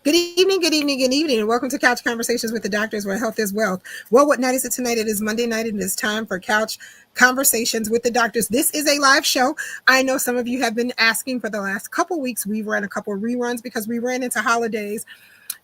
Good evening, good evening, good evening, and welcome to Couch Conversations with the Doctors, where health is wealth. Well, what night is it tonight? It is Monday night, and it is time for Couch Conversations with the Doctors. This is a live show. I know some of you have been asking for the last couple weeks. We ran a couple of reruns because we ran into holidays,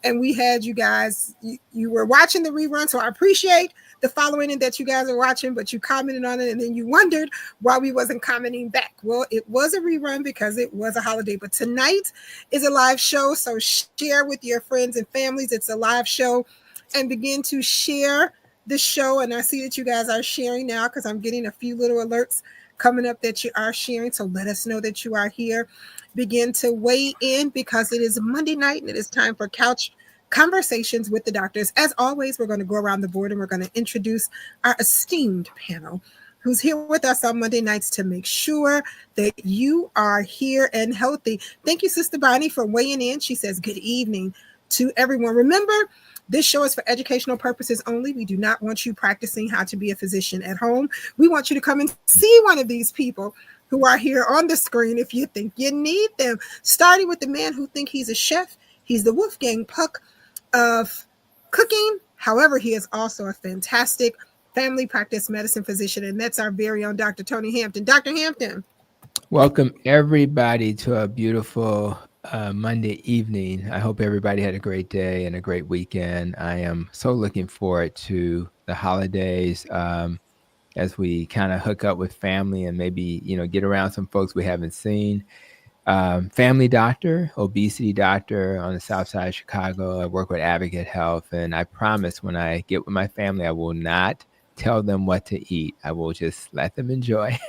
and we had you guys, you were watching the rerun, so I appreciate the following and that you guys are watching, but you commented on it and then you wondered why we wasn't commenting back. Well, it was a rerun because it was a holiday, but tonight is a live show, so share with your friends and families. It's a live show, and begin to share the show. And I see that you guys are sharing now because I'm getting a few little alerts coming up that you are sharing, so let us know that you are here. Begin to weigh in because it is Monday night and it is time for Couch Conversations with the Doctors. As always, we're going to go around the board and we're going to introduce our esteemed panel who's here with us on Monday nights to make sure that you are here and healthy. Thank you, Sister Bonnie, for weighing in. She says, good evening to everyone. Remember, this show is for educational purposes only. We do not want you practicing how to be a physician at home. We want you to come and see one of these people who are here on the screen if you think you need them. Starting with the man who thinks he's a chef. He's the Wolfgang Puck of cooking. However, he is also a fantastic family practice medicine physician, and that's our very own Dr. Tony Hampton. Dr. Hampton. Welcome everybody to a beautiful Monday evening. I hope everybody had a great day and a great weekend. I am so looking forward to the holidays as we kind of hook up with family and maybe, get around some folks we haven't seen. Family doctor, obesity doctor on the south side of Chicago. I work with Advocate Health, and I promise when I get with my family, I will not tell them what to eat. I will just let them enjoy.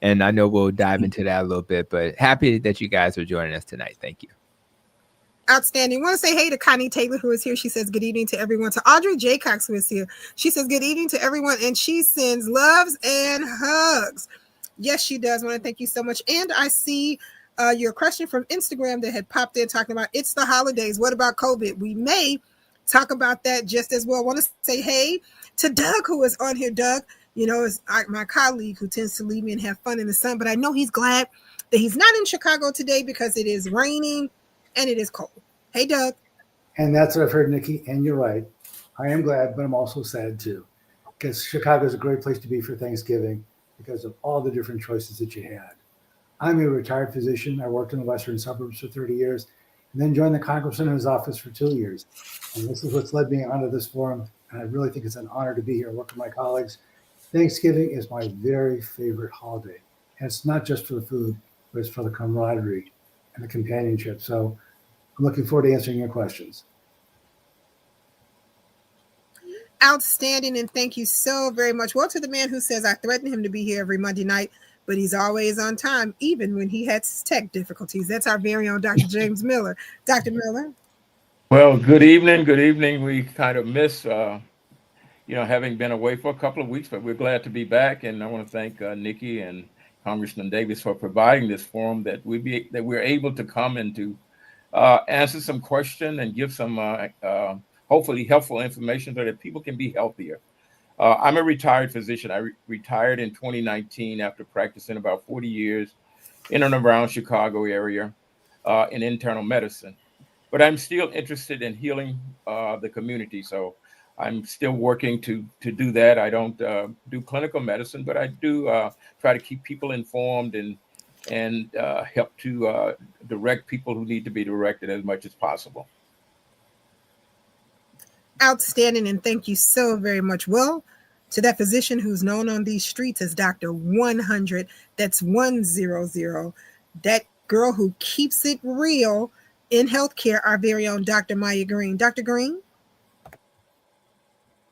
And I know we'll dive into that a little bit, but happy that you guys are joining us tonight. Thank you. Outstanding. I want to say hey to Connie Taylor, who is here. She says good evening to everyone. To Audrey Jaycox, who is here. She says good evening to everyone, and she sends loves and hugs. Yes, she does. I want to thank you so much. And I see your question from Instagram that had popped in talking about it's the holidays. What about COVID? We may talk about that just as well. I want to say hey to Doug, who is on here. Doug, is my colleague who tends to leave me and have fun in the sun, but I know he's glad that he's not in Chicago today because it is raining and it is cold. Hey, Doug. And that's what I've heard, Nikki, and you're right. I am glad, but I'm also sad too, because Chicago is a great place to be for Thanksgiving because of all the different choices that you had. I'm a retired physician. I worked in the western suburbs for 30 years and then joined the congressman in his office for 2 years. And this is what's led me onto this forum. And I really think it's an honor to be here and work with my colleagues. Thanksgiving is my very favorite holiday. And it's not just for the food, but it's for the camaraderie and the companionship. So I'm looking forward to answering your questions. Outstanding, and thank you so very much. Well, to the man who says I threaten him to be here every Monday night, but he's always on time, even when he has tech difficulties. That's our very own Dr. James Miller. Dr. Miller. Well, good evening. Good evening. We kind of miss, having been away for a couple of weeks, but we're glad to be back. And I want to thank Nikki and Congressman Davis for providing this forum that we're able to come and to answer some questions and give some hopefully helpful information so that people can be healthier. I'm a retired physician. I retired in 2019 after practicing about 40 years in and around Chicago area in internal medicine. But I'm still interested in healing the community. So I'm still working to do that. I don't do clinical medicine, but I do try to keep people informed and help to direct people who need to be directed as much as possible. Outstanding, and thank you so very much. Well, to that physician who's known on these streets as Dr. 100, that's 100, that girl who keeps it real in healthcare, our very own Dr. Maya Green. Dr. Green?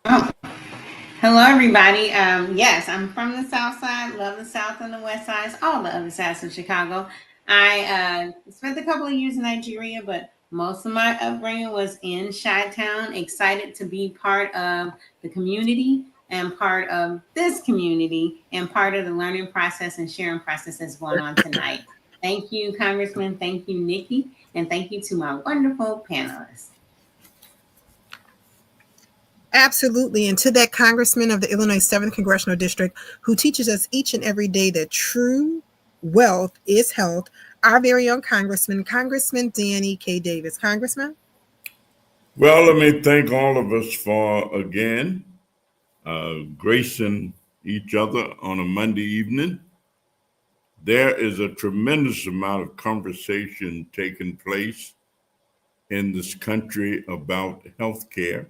Oh, hello, everybody. Yes, I'm from the South Side, love the South and the West Sides, all the other sides of Chicago. I spent a couple of years in Nigeria, but most of my upbringing was in Chi-Town. Excited to be part of the community and part of this community and part of the learning process and sharing process that's going on tonight. Thank you, Congressman. Thank you, Nikki. And thank you to my wonderful panelists. Absolutely. And to that Congressman of the Illinois 7th Congressional District who teaches us each and every day that true wealth is health, our very own Congressman Danny K. Davis. Congressman? Well, let me thank all of us for again gracing each other on a Monday evening. There is a tremendous amount of conversation taking place in this country about healthcare.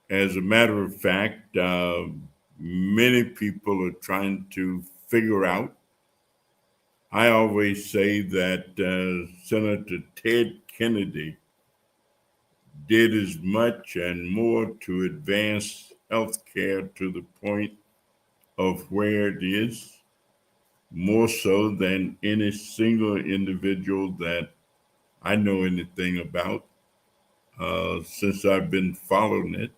As a matter of fact, many people are trying to figure out. I always say that Senator Ted Kennedy did as much and more to advance healthcare to the point of where it is, more so than any single individual that I know anything about since I've been following it.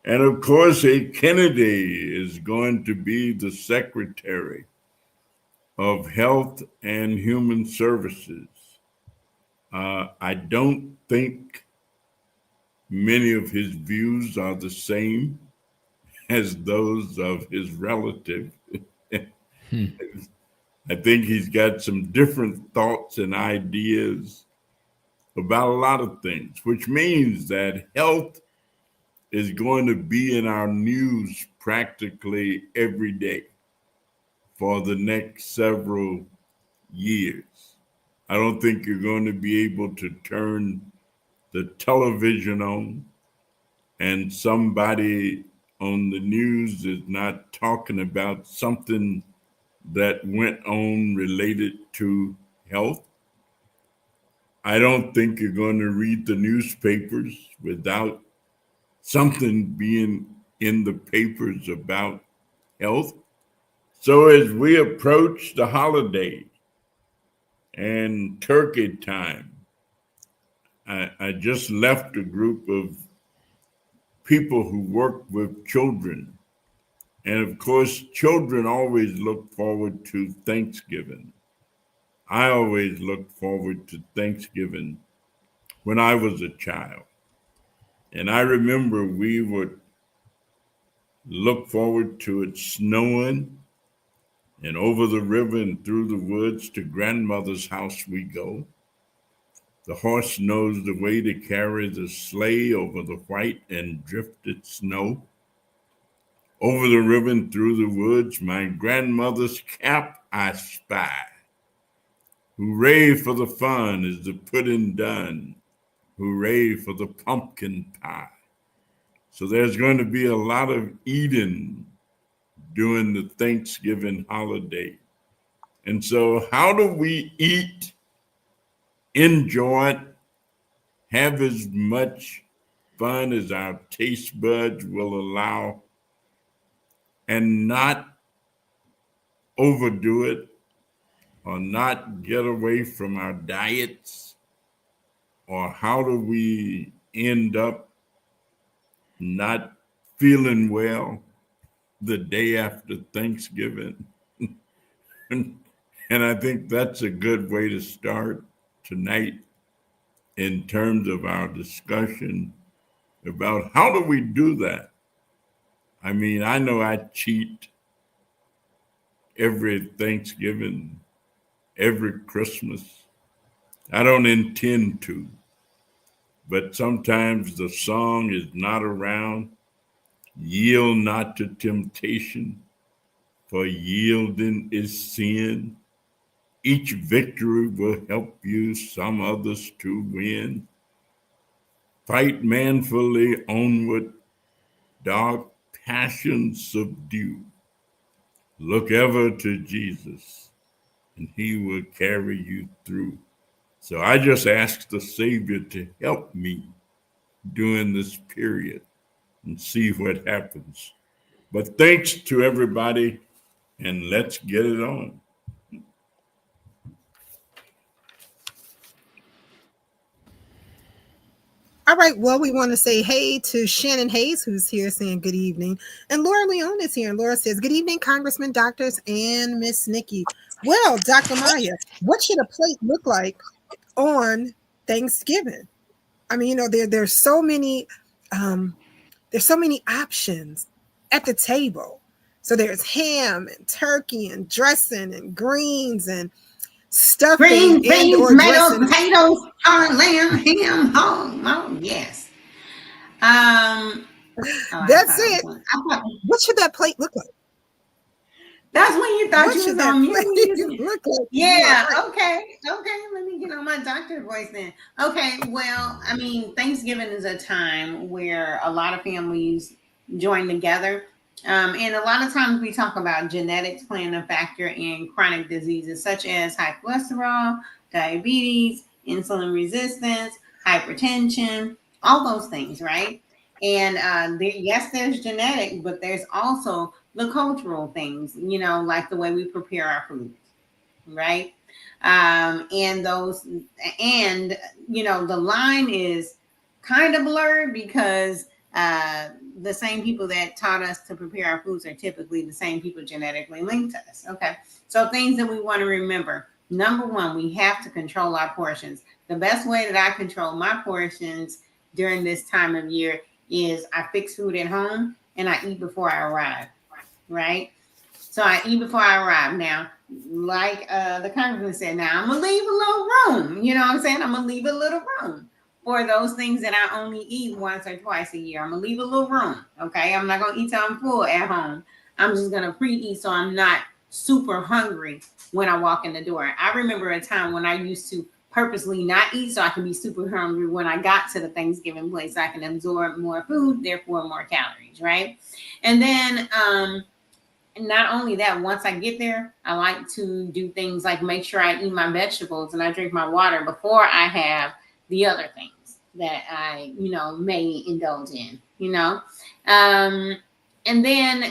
And of course, a Kennedy is going to be the Secretary of Health and Human Services. I don't think many of his views are the same as those of his relative. Hmm. I think he's got some different thoughts and ideas about a lot of things, which means that health is going to be in our news practically every day for the next several years. I don't think you're going to be able to turn the television on and somebody on the news is not talking about something that went on related to health. I don't think you're going to read the newspapers without something being in the papers about health. So as we approach the holiday and turkey time, I just left a group of people who work with children. And of course, children always look forward to Thanksgiving. I always looked forward to Thanksgiving when I was a child. And I remember we would look forward to it snowing and over the river and through the woods to grandmother's house we go. The horse knows the way to carry the sleigh over the white and drifted snow. Over the river and through the woods, my grandmother's cap I spy. Hooray for the fun is the pudding done. Hooray for the pumpkin pie. So there's going to be a lot of eating during the Thanksgiving holiday. And so, how do we eat, enjoy it, have as much fun as our taste buds will allow, and not overdo it or not get away from our diets? Or how do we end up not feeling well the day after Thanksgiving? and I think that's a good way to start tonight in terms of our discussion about how do we do that? I mean, I know I cheat every Thanksgiving, every Christmas. I don't intend to, but sometimes the song is not around. Yield not to temptation, for yielding is sin. Each victory will help you some others to win. Fight manfully onward, dark passions subdue. Look ever to Jesus, and he will carry you through. So I just ask the Savior to help me during this period and see what happens. But thanks to everybody, and let's get it on. All right. Well, we want to say hey to Shannon Hayes, who's here saying good evening. And Laura Leone is here. And Laura says, good evening, Congressman, doctors, and Miss Nikki. Well, Dr. Maya, what should a plate look like on Thanksgiving? I mean, there's so many options at the table. So there's ham and turkey and dressing and greens and stuffing Green and beans, or tomatoes, dressing. potatoes, corn, lamb, ham, hog. Oh, yes. I That's thought I was it. going. I thought What should that plate look like? that's when you thought What you should was that on mute. plate look like? You are Yeah. right. Okay. Okay. Let me get on my doctor voice then. Okay. Well, I mean, Thanksgiving is a time where a lot of families join together. And a lot of times we talk about genetics playing a factor in chronic diseases such as high cholesterol, diabetes, insulin resistance, hypertension, all those things, right? And yes, there's genetic, but there's also the cultural things, like the way we prepare our foods, right? And those, and the line is kind of blurred because the same people that taught us to prepare our foods are typically the same people genetically linked to us. Okay, so things that we want to remember. Number one, we have to control our portions. The best way that I control my portions during this time of year is I fix food at home and I eat before I arrive, right? So I eat before I arrive. Now, like the congressman said, now I'm gonna leave a little room. You know what I'm saying? I'm gonna leave a little room for those things that I only eat once or twice a year. I'm gonna leave a little room. Okay, I'm not gonna eat till I'm full at home. I'm just gonna pre-eat so I'm not super hungry when I walk in the door. I remember a time when I used to purposely not eat so I can be super hungry when I got to the Thanksgiving place. So I can absorb more food, therefore more calories, right? And then not only that, once I get there, I like to do things like make sure I eat my vegetables and I drink my water before I have the other things that I, may indulge in, And then,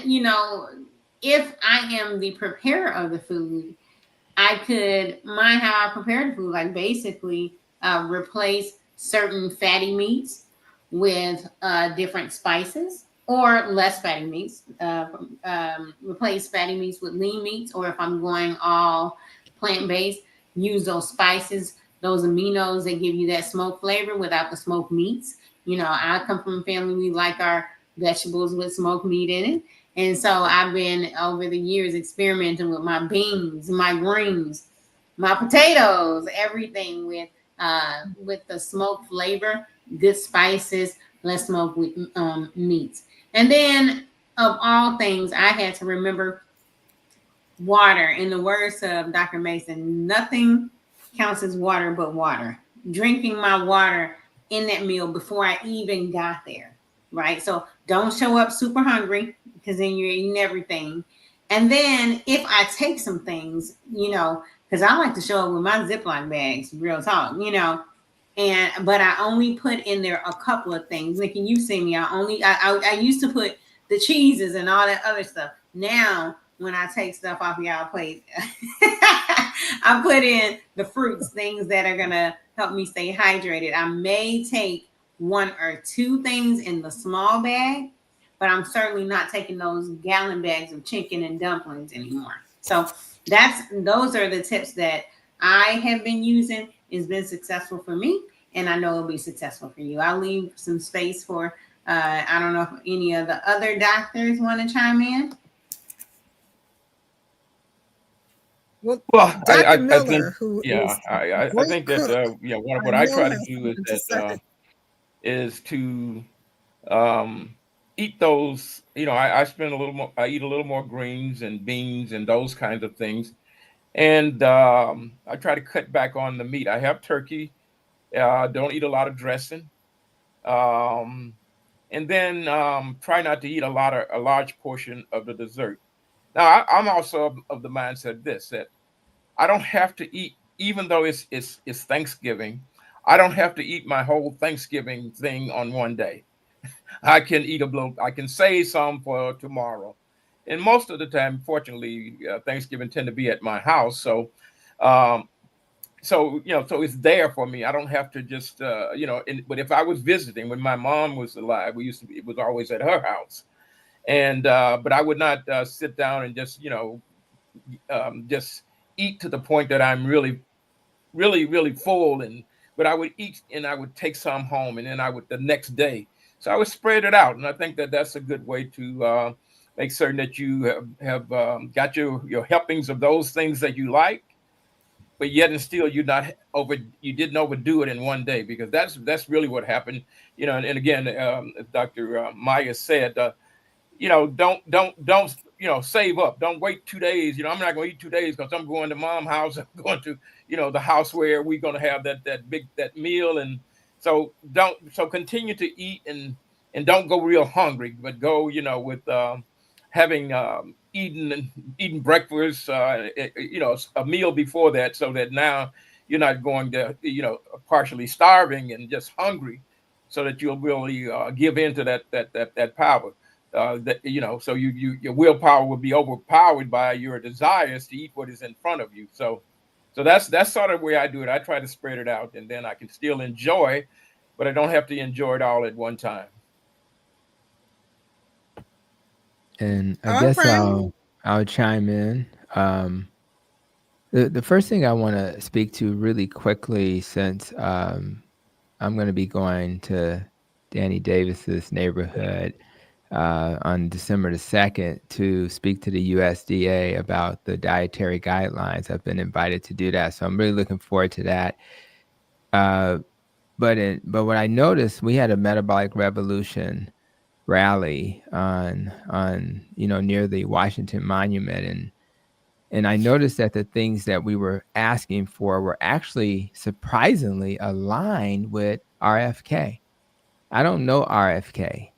if I am the preparer of the food, I could mind how I prepare the food, like basically replace certain fatty meats with different spices or less fatty meats. Replace fatty meats with lean meats, or if I'm going all plant based, use those spices, those aminos that give you that smoke flavor without the smoked meats. I come from a family, we like our vegetables with smoked meat in it. And so I've been over the years experimenting with my beans, my greens, my potatoes, everything with the smoke flavor, good spices, less smoke with meats. And then of all things, I had to remember water. In the words of Dr. Mason, nothing counts as water but water. Drinking my water in that meal before I even got there, right? So don't show up super hungry because then you're eating everything. And then if I take some things, because I like to show up with my Ziploc bags, real talk, but I only put in there a couple of things. Nikki, you see me. I used to put the cheeses and all that other stuff. Now, when I take stuff off y'all plate, I put in the fruits, things that are gonna help me stay hydrated. I may take one or two things in the small bag, but I'm certainly not taking those gallon bags of chicken and dumplings anymore. So those are the tips that I have been using. It's been successful for me, and I know it'll be successful for you. I'll leave some space for I don't know if any of the other doctors want to chime in. Well, Well, Dr. I think, Miller, who yeah, is a I great think that, cook, what I I know try to has do is something to say. that, is to eat those, I spend a little more, I eat a little more greens and beans and those kinds of things. And I try to cut back on the meat. I have turkey, don't eat a lot of dressing. Um, and then try not to eat a large portion of the dessert. Now, I'm also of the mindset that I don't have to eat, even though it's Thanksgiving. I don't have to eat my whole Thanksgiving thing on one day. I can eat a little. I can save some for tomorrow. And most of the time, fortunately, Thanksgiving tend to be at my house, um, so it's there for me. I don't have to just but if I was visiting when my mom was alive, it was always at her house, and but I would not sit down and just eat to the point that I'm really, really, really full. And but I would eat and I would take some home, and then I would the next day. So I would spread it out, and I think that that's a good way to make certain that you have got your helpings of those things that you like, but yet and still you didn't overdo it in one day, because that's really what happened. And again, Dr. Maya said, don't save up. Don't wait 2 days. I'm not going to eat 2 days because I'm going to mom's house. I'm going to the house where we're going to have that meal. And so continue to eat, and don't go real hungry, but go with having eating breakfast, a meal before that, so that now you're not going to partially starving and just hungry, so that you'll really give into that power. So your willpower will be overpowered by your desires to eat what is in front of you. So that's sort of the way I do it. I try to spread it out, and then I can still enjoy, but I don't have to enjoy it all at one time. And I guess I'll chime in. The first thing I want to speak to really quickly, since I'm going to be going to Danny Davis's neighborhood on December the 2nd to speak to the USDA about the dietary guidelines. I've been invited to do that, so I'm really looking forward to that. But what I noticed, we had a metabolic revolution rally on near the Washington Monument, and I noticed that the things that we were asking for were actually surprisingly aligned with RFK. I don't know RFK,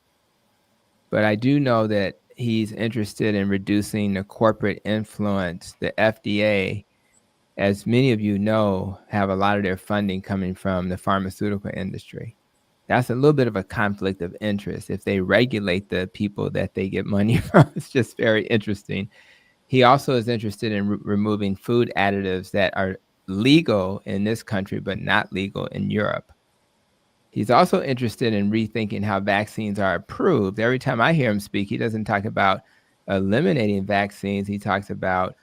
but I do know that he's interested in reducing the corporate influence. The FDA, as many of you know, have a lot of their funding coming from the pharmaceutical industry. That's a little bit of a conflict of interest. If they regulate the people that they get money from, it's just very interesting. He also is interested in removing food additives that are legal in this country, but not legal in Europe. He's also interested in rethinking how vaccines are approved. Every time I hear him speak, he doesn't talk about eliminating vaccines. He talks about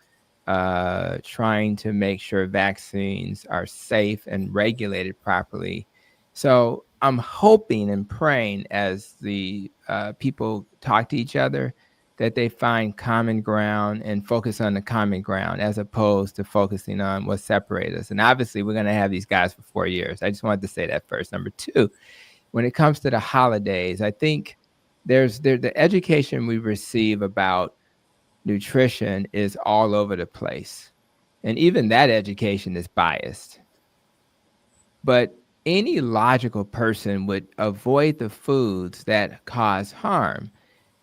trying to make sure vaccines are safe and regulated properly. So I'm hoping and praying, as the people talk to each other, that they find common ground and focus on the common ground, as opposed to focusing on what separates us. And obviously, we're going to have these guys for 4 years. I just wanted to say that first. Number two, when it comes to the holidays, I think the education we receive about nutrition is all over the place. And even that education is biased. But any logical person would avoid the foods that cause harm.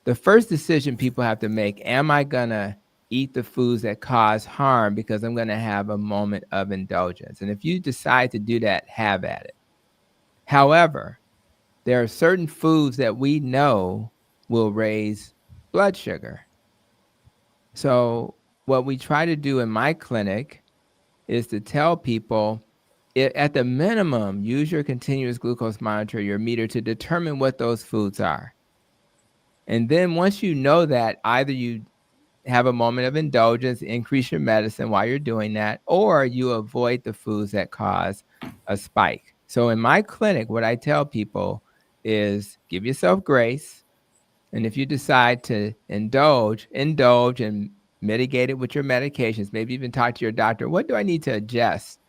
The first decision people have to make, am I going to eat the foods that cause harm because I'm going to have a moment of indulgence? And if you decide to do that, have at it. However, there are certain foods that we know will raise blood sugar. So what we try to do in my clinic is to tell people, at the minimum, use your continuous glucose monitor, your meter, to determine what those foods are. And then once you know that, either you have a moment of indulgence, increase your medicine while you're doing that, or you avoid the foods that cause a spike. So in my clinic, what I tell people is give yourself grace. And if you decide to indulge and mitigate it with your medications, maybe even talk to your doctor, what do I need to adjust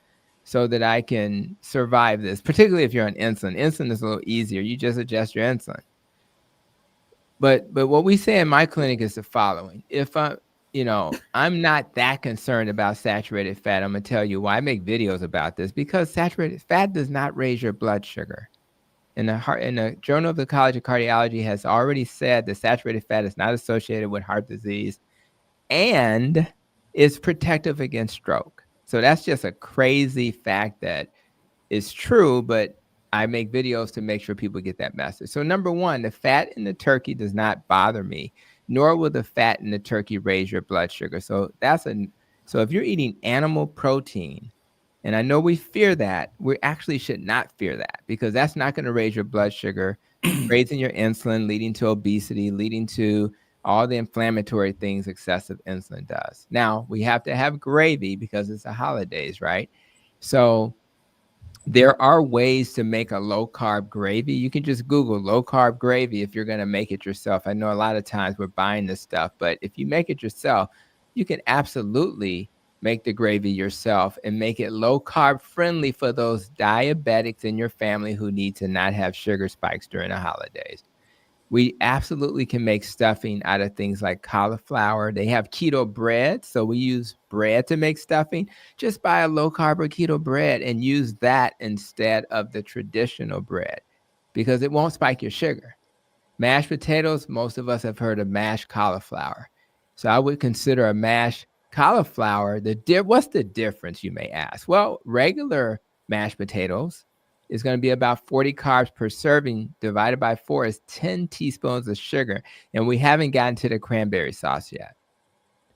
so that I can survive this? Particularly if you're on insulin. Insulin is a little easier. You just adjust your insulin. But what we say in my clinic is the following. If I'm not that concerned about saturated fat, I'm going to tell you why I make videos about this, because saturated fat does not raise your blood sugar. And the Journal of the College of Cardiology has already said that saturated fat is not associated with heart disease and is protective against stroke. So that's just a crazy fact that is true, but I make videos to make sure people get that message. So number one, the fat in the turkey does not bother me, nor will the fat in the turkey raise your blood sugar. So so if you're eating animal protein, and I know we fear that, we actually should not fear that, because that's not going to raise your blood sugar, raising your insulin, leading to obesity, leading to all the inflammatory things excessive insulin does. Now, we have to have gravy because it's the holidays, right? So there are ways to make a low-carb gravy. You can just Google low-carb gravy if you're going to make it yourself. I know a lot of times we're buying this stuff, but if you make it yourself, you can absolutely make the gravy yourself and make it low carb friendly for those diabetics in your family who need to not have sugar spikes during the holidays. We absolutely can make stuffing out of things like cauliflower. They have keto bread, so we use bread to make stuffing. Just buy a low carb or keto bread and use that instead of the traditional bread because it won't spike your sugar. Mashed potatoes, most of us have heard of mashed cauliflower. So I would consider a mashed cauliflower. What's the difference, you may ask? Well, regular mashed potatoes is going to be about 40 carbs per serving. Divided by 4 is 10 teaspoons of sugar. And we haven't gotten to the cranberry sauce yet.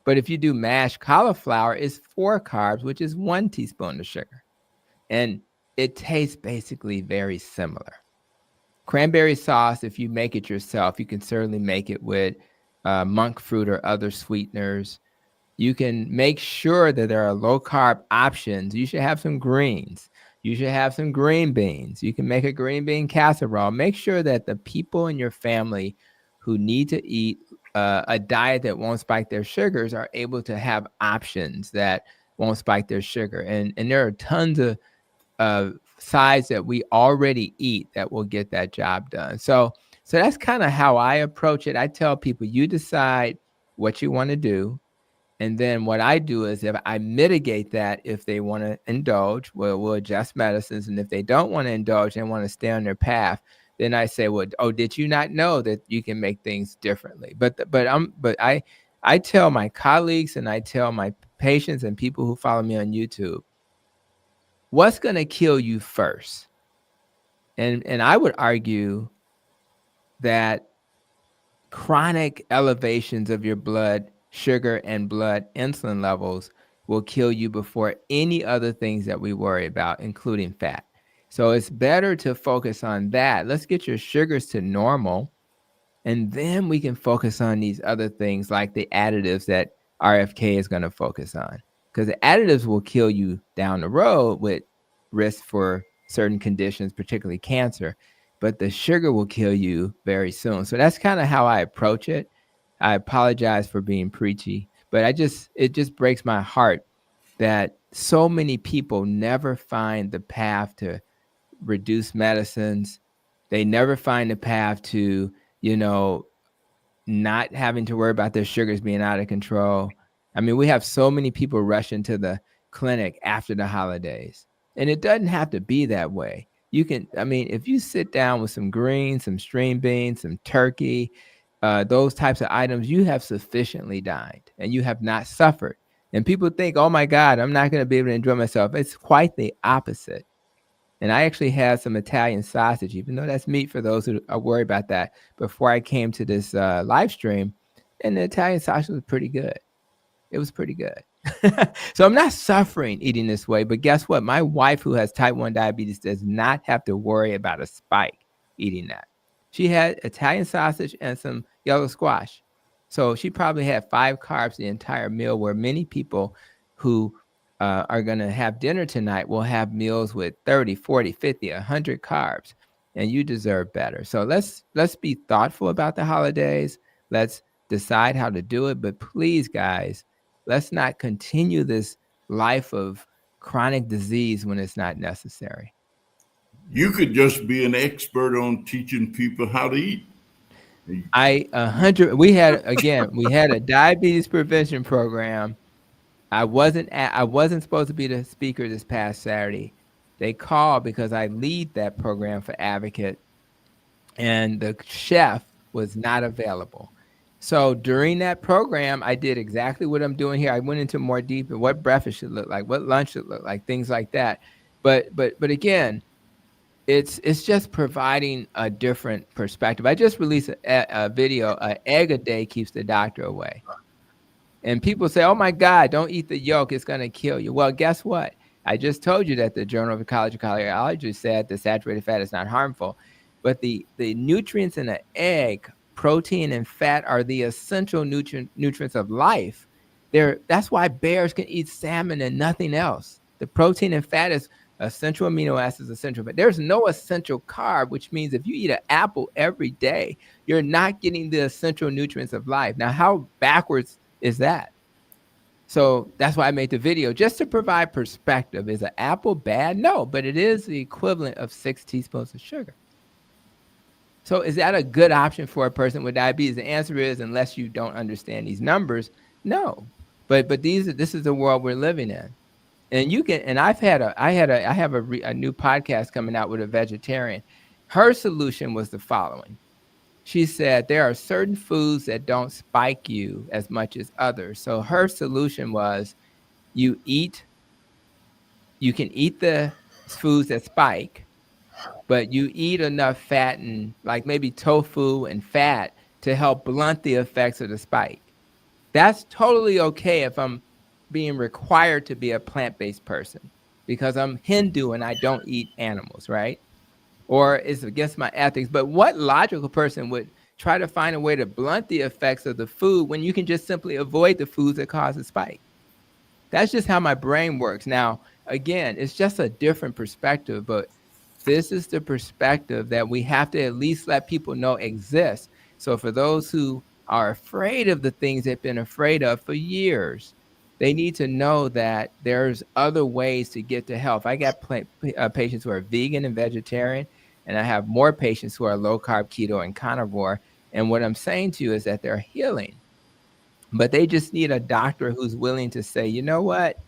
But if you do mashed cauliflower, it's 4 carbs, which is 1 teaspoon of sugar. And it tastes basically very similar. Cranberry sauce, if you make it yourself, you can certainly make it with monk fruit or other sweeteners. You can make sure that there are low carb options. You should have some greens. You should have some green beans. You can make a green bean casserole. Make sure that the people in your family who need to eat a diet that won't spike their sugars are able to have options that won't spike their sugar. And there are tons of sides that we already eat that will get that job done. So that's kind of how I approach it. I tell people, you decide what you want to do. And then what I do is if I mitigate that, if they want to indulge, we'll adjust medicines. And if they don't want to indulge and want to stay on their path, then I say, well, did you not know that you can make things differently? But I tell my colleagues and I tell my patients and people who follow me on YouTube, what's going to kill you first? And I would argue that chronic elevations of your blood sugar and blood insulin levels will kill you before any other things that we worry about, including fat. So it's better to focus on that. Let's get your sugars to normal, and then we can focus on these other things like the additives that RFK is going to focus on. Because the additives will kill you down the road with risk for certain conditions, particularly cancer, but the sugar will kill you very soon. So that's kind of how I approach it. I apologize for being preachy, but it just breaks my heart that so many people never find the path to reduce medicines. They never find the path to, not having to worry about their sugars being out of control. I mean, we have so many people rushing to the clinic after the holidays, and it doesn't have to be that way. If you sit down with some greens, some string beans, some turkey, those types of items, you have sufficiently dined and you have not suffered. And people think, oh my God, I'm not going to be able to enjoy myself. It's quite the opposite. And I actually had some Italian sausage, even though that's meat for those who are worried about that, before I came to this live stream. And the Italian sausage was pretty good. It was pretty good. So I'm not suffering eating this way. But guess what? My wife, who has type 1 diabetes, does not have to worry about a spike eating that. She had Italian sausage and some yellow squash. So she probably had 5 carbs the entire meal, where many people who are going to have dinner tonight will have meals with 30, 40, 50, 100 carbs. And you deserve better. So let's be thoughtful about the holidays. Let's decide how to do it. But please, guys, let's not continue this life of chronic disease when it's not necessary. You could just be an expert on teaching people how to eat. We had a diabetes prevention program. I wasn't supposed to be the speaker this past Saturday. They called because I lead that program for Advocate, and the chef was not available. So during that program, I did exactly what I'm doing here. I went into more deep in what breakfast should look like, what lunch should look like, things like that. But again, it's just providing a different perspective. I just released a video, an egg a day keeps the doctor away. And people say, oh my God, don't eat the yolk, it's going to kill you. Well, guess what? I just told you that the Journal of Ecology of Cardiology said the saturated fat is not harmful. But the nutrients in an egg, protein and fat, are the essential nutrients of life. That's why bears can eat salmon and nothing else. The protein and fat is essential amino acids, essential, but there's no essential carb, which means if you eat an apple every day, you're not getting the essential nutrients of life. Now, how backwards is that? So that's why I made the video, just to provide perspective. Is an apple bad? No, but it is the equivalent of 6 teaspoons of sugar. So is that a good option for a person with diabetes? The answer is, unless you don't understand these numbers, no. But this is the world we're living in. And you can, and I have a new podcast coming out with a vegetarian. Her solution was the following. She said there are certain foods that don't spike you as much as others. So her solution was you can eat the foods that spike, but you eat enough fat and like maybe tofu and fat to help blunt the effects of the spike. That's totally okay if I'm being required to be a plant-based person because I'm Hindu and I don't eat animals, right? Or it's against my ethics. But what logical person would try to find a way to blunt the effects of the food when you can just simply avoid the foods that cause a spike? That's just how my brain works. Now, again, it's just a different perspective, but this is the perspective that we have to at least let people know exists. So for those who are afraid of the things they've been afraid of for years, they need to know that there's other ways to get to health. I got patients who are vegan and vegetarian, and I have more patients who are low carb, keto, and carnivore. And what I'm saying to you is that they're healing, but they just need a doctor who's willing to say, you know what?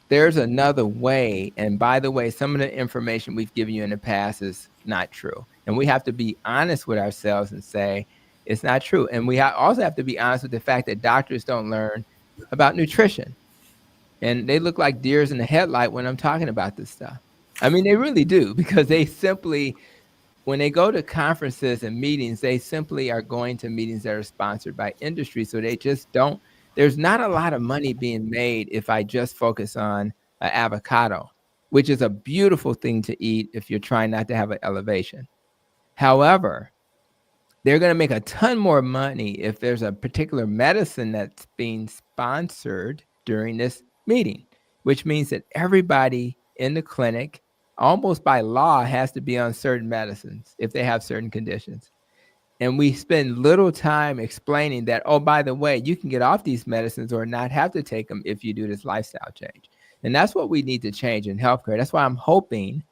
There's another way. And by the way, some of the information we've given you in the past is not true. And we have to be honest with ourselves and say it's not true. And we also have to be honest with the fact that doctors don't learn about nutrition. And they look like deers in the headlight when I'm talking about this stuff. I mean, they really do, because they simply, when they go to conferences and meetings, they simply are going to meetings that are sponsored by industry. So they just don't, there's not a lot of money being made if I just focus on an avocado, which is a beautiful thing to eat if you're trying not to have an elevation. However, they're going to make a ton more money if there's a particular medicine that's being sponsored during this meeting, which means that everybody in the clinic, almost by law, has to be on certain medicines if they have certain conditions. And we spend little time explaining that, oh, by the way, you can get off these medicines or not have to take them if you do this lifestyle change. And that's what we need to change in healthcare. That's why I'm hoping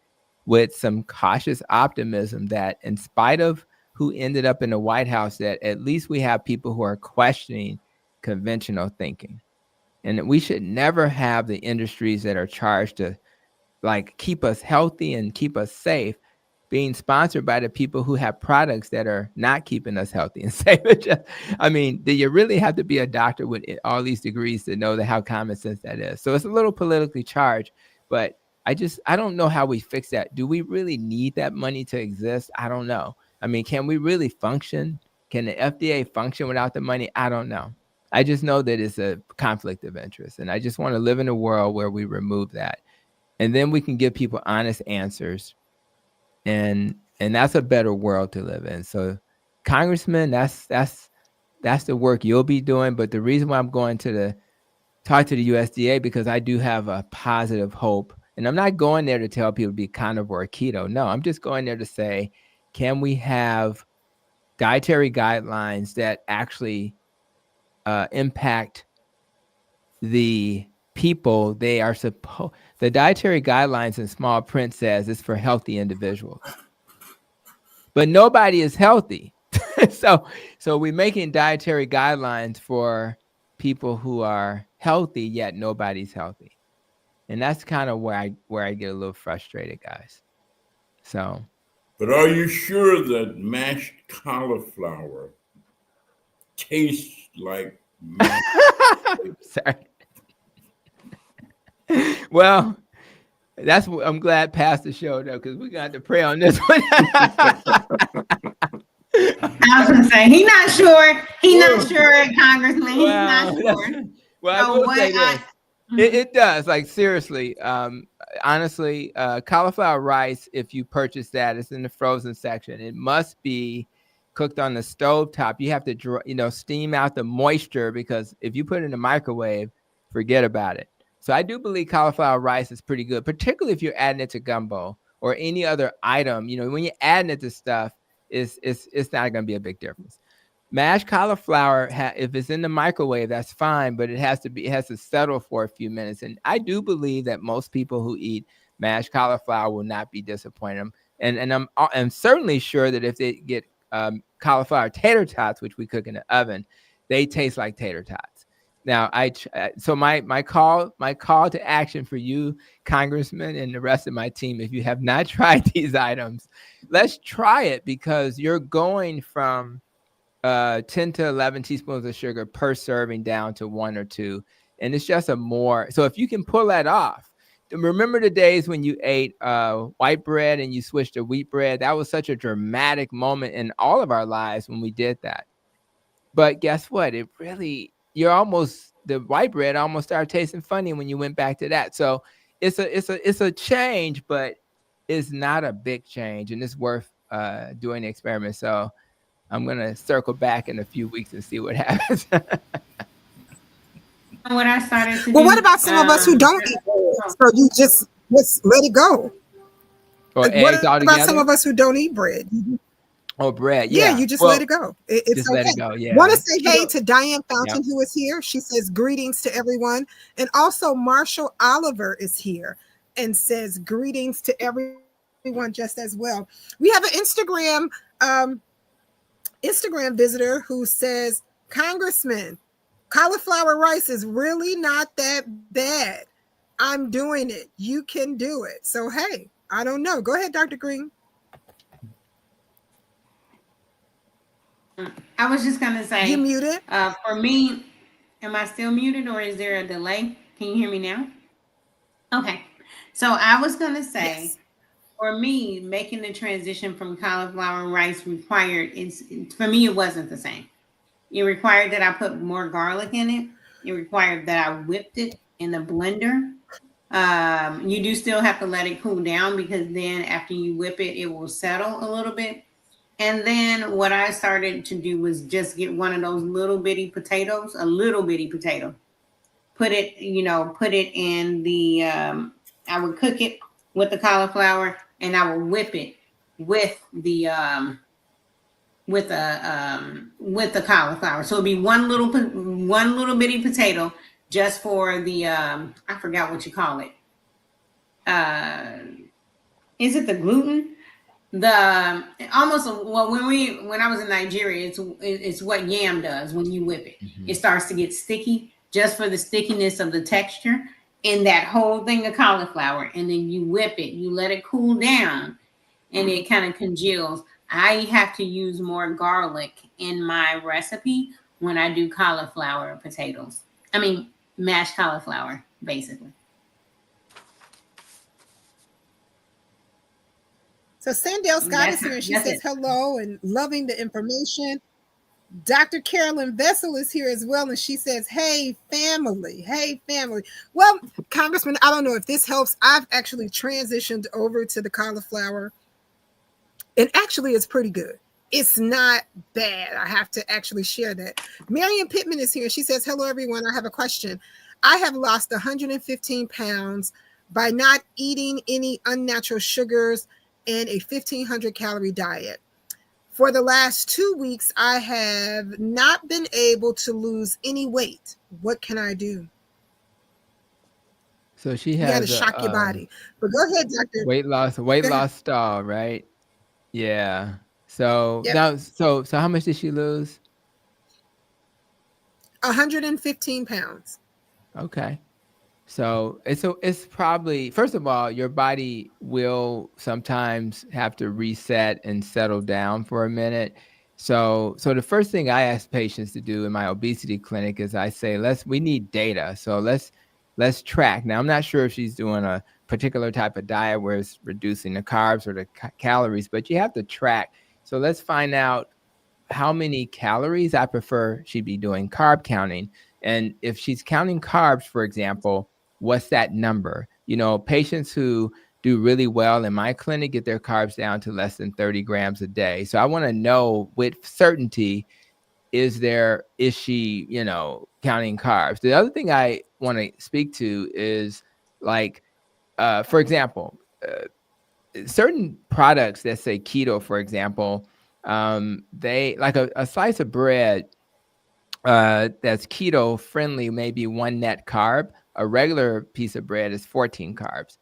with some cautious optimism that in spite of who ended up in the White House, that at least we have people who are questioning conventional thinking. And we should never have the industries that are charged to like keep us healthy and keep us safe being sponsored by the people who have products that are not keeping us healthy and safe. I mean, do you really have to be a doctor with all these degrees to know how common sense that is? So it's a little politically charged, but I don't know how we fix that. Do we really need that money to exist? I don't know. I mean, can we really function? Can the FDA function without the money? I don't know. I just know that it's a conflict of interest. And I just want to live in a world where we remove that. And then we can give people honest answers. And that's a better world to live in. So, Congressman, that's the work you'll be doing. But the reason why I'm going to talk to the USDA, because I do have a positive hope. And I'm not going there to tell people to be carnivore or keto. No, I'm just going there to say, can we have dietary guidelines that actually impact the people they are supposed. The dietary guidelines in small print says it's for healthy individuals, but nobody is healthy. So we're making dietary guidelines for people who are healthy, yet nobody's healthy. And that's kind of where I get a little frustrated, guys. So. But are you sure that mashed cauliflower tastes like mashed? Sorry. Well, that's what I'm glad Pastor showed up, because we're gonna have to pray on this one. I was gonna say he's not sure. He's not sure, Congressman. He's not sure. Well, I will say this. It does, like, seriously. Honestly, cauliflower rice, if you purchase that, it's in the frozen section. It must be cooked on the stove top. You have to, steam out the moisture, because if you put it in the microwave, forget about it. So I do believe cauliflower rice is pretty good, particularly if you're adding it to gumbo or any other item. When you're adding it to stuff, it's not going to be a big difference. Mashed cauliflower, if it's in the microwave, that's fine, but it has to settle for a few minutes. And I do believe that most people who eat mashed cauliflower will not be disappointed. And I'm certainly sure that if they get cauliflower tater tots, which we cook in the oven, they taste like tater tots. Now, so my call to action for you, Congressman, and the rest of my team, if you have not tried these items, let's try it, because you're going from 10 to 11 teaspoons of sugar per serving down to 1 or 2. And it's just so if you can pull that off, remember the days when you ate white bread and you switched to wheat bread? That was such a dramatic moment in all of our lives when we did that. But guess what? The white bread almost started tasting funny when you went back to that. So it's a change, but it's not a big change, and it's worth doing the experiment. So I'm going to circle back in a few weeks and see what happens. What I started to Well, do. what about some of us who don't eat bread? So you just let it go. Or What eggs about altogether? some of us who don't eat bread? Oh, bread. Yeah, Yeah. you just let it go. It's just okay. let it go. Yeah. Want to say hey to Diane Fountain, who is here. She says greetings to everyone. And also Marshall Oliver is here and says greetings to everyone just as well. We have an Instagram visitor who says, Congressman, cauliflower rice is really not that bad. I'm doing it. You can do it. So, hey, I don't know. Go ahead, Dr. Green. I was just going to say. You muted? For me, am I still muted or is there a delay? Can you hear me now? Okay. So I was going to say, yes. For me, making the transition from cauliflower and rice for me, it wasn't the same. It required that I put more garlic in it. It required that I whipped it in the blender. You do still have to let it cool down, because then after you whip it, it will settle a little bit. And then what I started to do was just get one of those little bitty potatoes, a little bitty potato. Put it in the, I would cook it with the cauliflower, and I would whip it with the cauliflower. So it'd be one little bitty potato just for the I forgot what you call it. Is it the gluten? When I was in Nigeria, it's what yam does when you whip it. Mm-hmm. It starts to get sticky just for the stickiness of the texture in that whole thing of cauliflower. And then you whip it, you let it cool down, and it kind of congeals. I have to use more garlic in my recipe when I do cauliflower potatoes. I mean, mashed cauliflower, basically. So Sandell Scott is here, and she says hello and loving the information. Dr. Carolyn Vessel is here as well, and she says, hey, family. Hey, family. Well, Congressman, I don't know if this helps. I've actually transitioned over to the cauliflower, and actually it's pretty good. It's not bad. I have to actually share that. Marion Pittman is here. She says, hello, everyone. I have a question. I have lost 115 pounds by not eating any unnatural sugars and a 1,500 calorie diet. For the last 2 weeks, I have not been able to lose any weight. What can I do? So she has. You got to shock your body. But go ahead, Doctor. Weight loss stall, right? Yeah. So now, so how much did she lose? 115 pounds. Okay. So it's probably, first of all, your body will sometimes have to reset and settle down for a minute. So the first thing I ask patients to do in my obesity clinic is I say, we need data. So let's track. Now, I'm not sure if she's doing a particular type of diet where it's reducing the carbs or the calories, but you have to track. So let's find out how many calories. I prefer she be doing carb counting. And if she's counting carbs, for example, what's that number? Patients who do really well in my clinic get their carbs down to less than 30 grams a day. So I want to know with certainty, is she, counting carbs? The other thing I want to speak to is for example, certain products that say keto, for example, They like a slice of bread that's keto friendly, maybe 1 net carb. A regular piece of bread is 14 carbs.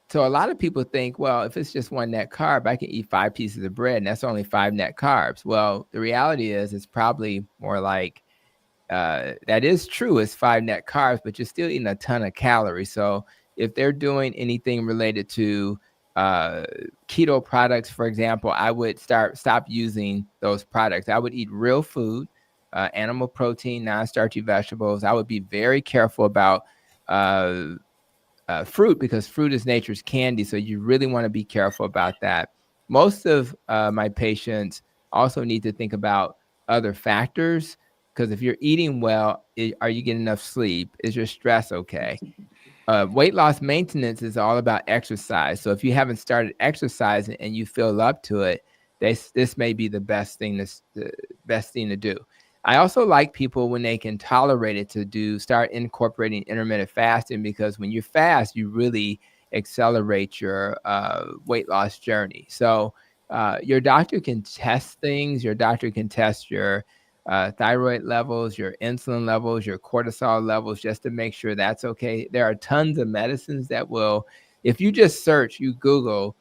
So a lot of people think, well, if it's just 1 net carb, I can eat 5 pieces of bread and that's only 5 net carbs. Well, the reality is it's probably more like, that is true, it's 5 net carbs, but you're still eating a ton of calories. So if they're doing anything related to keto products, for example, I would stop using those products. I would eat real food, animal protein, non-starchy vegetables. I would be very careful about fruit, because fruit is nature's candy. So you really want to be careful about that. Most of my patients also need to think about other factors, because if you're eating well, are you getting enough sleep? Is your stress okay? Weight loss maintenance is all about exercise. So if you haven't started exercising and you feel up to it, this may be the best thing to do. I also like people, when they can tolerate it, to start incorporating intermittent fasting, because when you fast, you really accelerate your weight loss journey. So your doctor can test things. Your doctor can test your thyroid levels, your insulin levels, your cortisol levels, just to make sure that's okay. There are tons of medicines that will, if you just search, you Google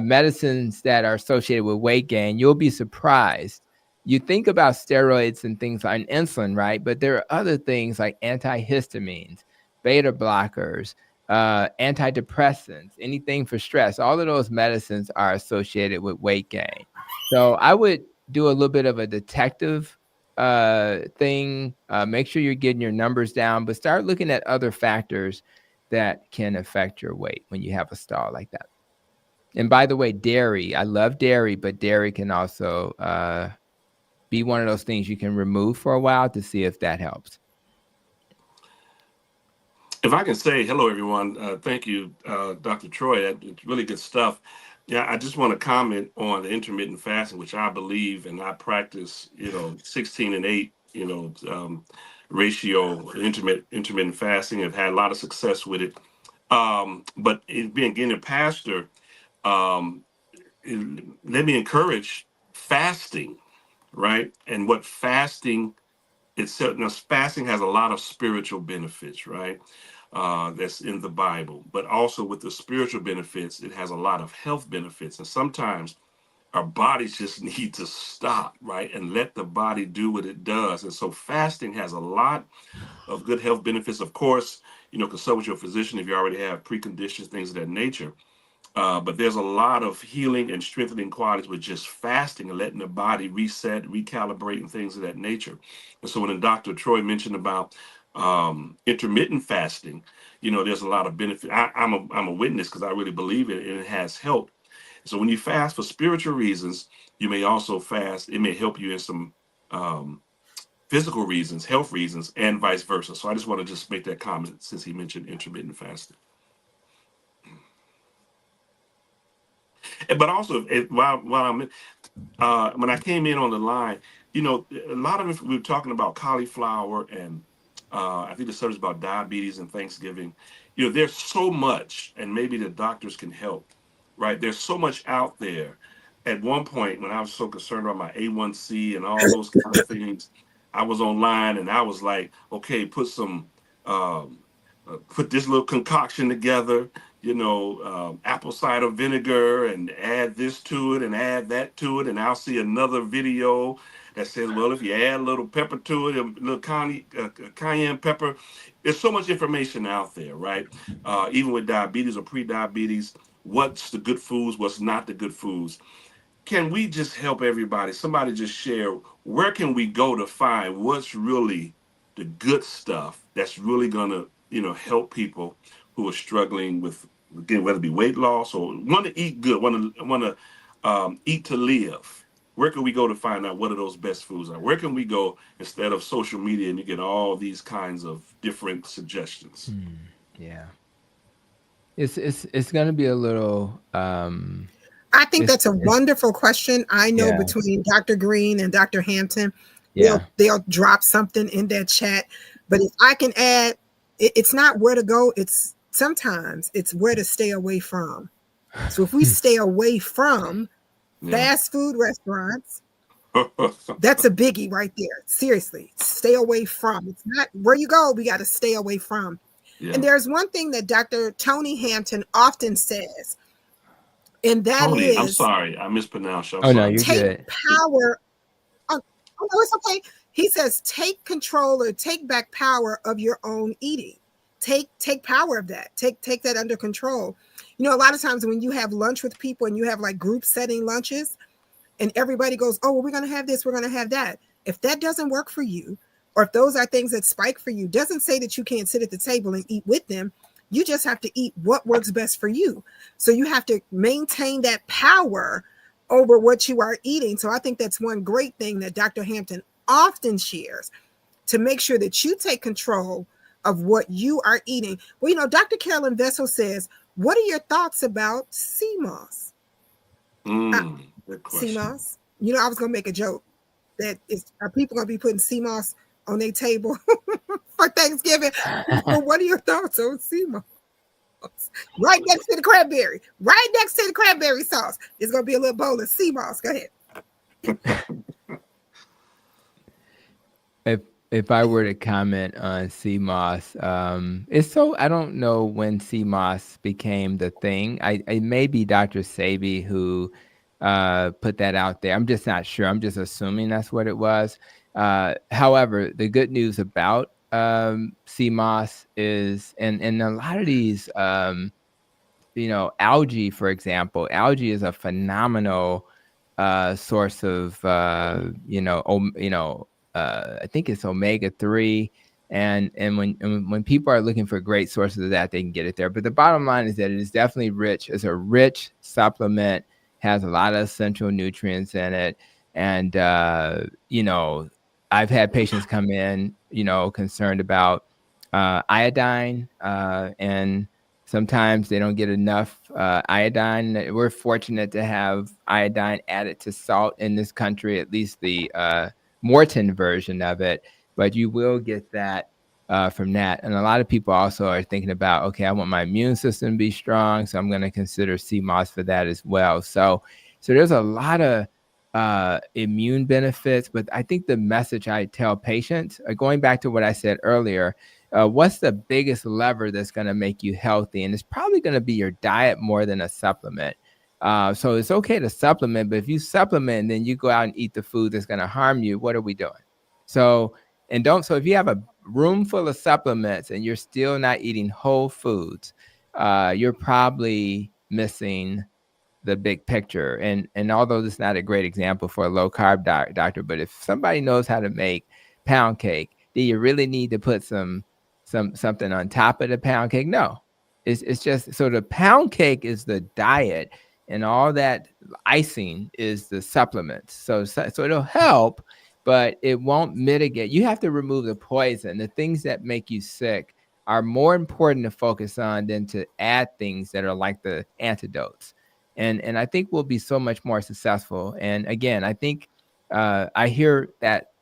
medicines that are associated with weight gain, you'll be surprised. You think about steroids and things like insulin, right? But there are other things like antihistamines, beta blockers, antidepressants, anything for stress. All of those medicines are associated with weight gain. So I would do a little bit of a detective thing. Make sure you're getting your numbers down, but start looking at other factors that can affect your weight when you have a stall like that. And by the way, dairy, I love dairy, but dairy can also be one of those things you can remove for a while to see if that helps. If I can say hello, everyone. Thank you, Dr. Troy. It's really good stuff. Yeah, I just want to comment on the intermittent fasting, which I believe and I practice, 16 and 8, ratio intermittent fasting. I've had a lot of success with it. But being a pastor, let me encourage fasting, right? And what fasting itself, fasting has a lot of spiritual benefits, right? That's in the Bible, but also with the spiritual benefits, it has a lot of health benefits. And sometimes our bodies just need to stop, right? And let the body do what it does. And so fasting has a lot of good health benefits. Of course, consult with your physician if you already have preconditions, things of that nature. But there's a lot of healing and strengthening qualities with just fasting and letting the body reset, recalibrate, and things of that nature. And so when Dr. Troy mentioned about intermittent fasting, there's a lot of benefit. I'm a witness because I really believe it, and it has helped. So when you fast for spiritual reasons, you may also fast. It may help you in some physical reasons, health reasons, and vice versa. So I just want to just make that comment since he mentioned intermittent fasting. But also, while I'm when I came in on the line, a lot of it, we were talking about cauliflower, and I think the subject about diabetes and Thanksgiving. There's so much, and maybe the doctors can help, right? There's so much out there. At one point, when I was so concerned about my A1C and all those kind of things, I was online and I was like, okay, put this little concoction together, apple cider vinegar, and add this to it and add that to it. And I'll see another video that says, well, if you add a little pepper to it, a little cayenne pepper, there's so much information out there, right? Even with diabetes or pre-diabetes, what's the good foods, what's not the good foods. Can we just help everybody? Somebody just share, where can we go to find what's really the good stuff that's really gonna, help people who are struggling with, again, whether it be weight loss or want to eat good, want to eat to live. Where can we go to find out what are those best foods are? Where can we go instead of social media and you get all these kinds of different suggestions? Yeah, it's going to be a little. I think that's a wonderful question. I know Yeah. between Dr. Green and Dr. Hampton, Yeah. they'll drop something in that chat. But if I can add, it's not where to go. Sometimes it's where to stay away from. So if we stay away from fast food restaurants, That's a biggie right there. Seriously, stay away from. It's not where you go, we got to stay away from. Yeah. And there's one thing that Dr. Tony Hampton often says, and that Tony, I'm is sorry. I mispronounced you. I'm Oh no, sorry. you're take good. power. Oh, no, it's okay. He says, take control or take back power of your own eating. Take power of that. Take that under control. You know, a lot of times when you have lunch with people and you have like group setting lunches, and everybody goes, oh, well, we're going to have this, we're going to have that. If that doesn't work for you, or if those are things that spike for you, doesn't say that you can't sit at the table and eat with them. You just have to eat what works best for you. So you have to maintain that power over what you are eating. So I think that's one great thing that Dr. Hampton often shares, to make sure that you take control of what you are eating. Well, you know, Dr. Carolyn Vessel says, what are your thoughts about sea moss? Good Sea question. moss. You know, I was gonna make a joke that are people gonna be putting sea moss on their table for Thanksgiving? But what are your thoughts on sea moss? Right next to the cranberry, right next to the cranberry sauce, there's gonna be a little bowl of sea moss. Go ahead. If I were to comment on sea moss, it's so I don't know when sea moss became the thing. It may be Dr. Sabi who put that out there. I'm just not sure. I'm just assuming that's what it was. However, the good news about sea moss is, and a lot of these, you know, algae, for example, algae is a phenomenal source of, I think it's omega-3. And when people are looking for great sources of that, they can get it there. But the bottom line is that it is definitely rich. It's a rich supplement, has a lot of essential nutrients in it. And, I've had patients come in, concerned about iodine, and sometimes they don't get enough iodine. We're fortunate to have iodine added to salt in this country, at least the Morton version of it, but you will get that from that. And a lot of people also are thinking about, okay, I want my immune system to be strong, so I'm going to consider sea moss for that as well. So there's a lot of immune benefits, but I think the message I tell patients, going back to what I said earlier, what's the biggest lever that's going to make you healthy? And it's probably going to be your diet more than a supplement. So it's okay to supplement, but if you supplement and then you go out and eat the food that's going to harm you, what are we doing? So if you have a room full of supplements and you're still not eating whole foods, you're probably missing the big picture. And although this is not a great example for a low carb doctor, but if somebody knows how to make pound cake, do you really need to put something on top of the pound cake? No, it's just, so the pound cake is the diet, and all that icing is the supplements. So it'll help, but it won't mitigate. You have to remove the poison. The things that make you sick are more important to focus on than to add things that are like the antidotes. And I think we'll be so much more successful. And again, I think I hear that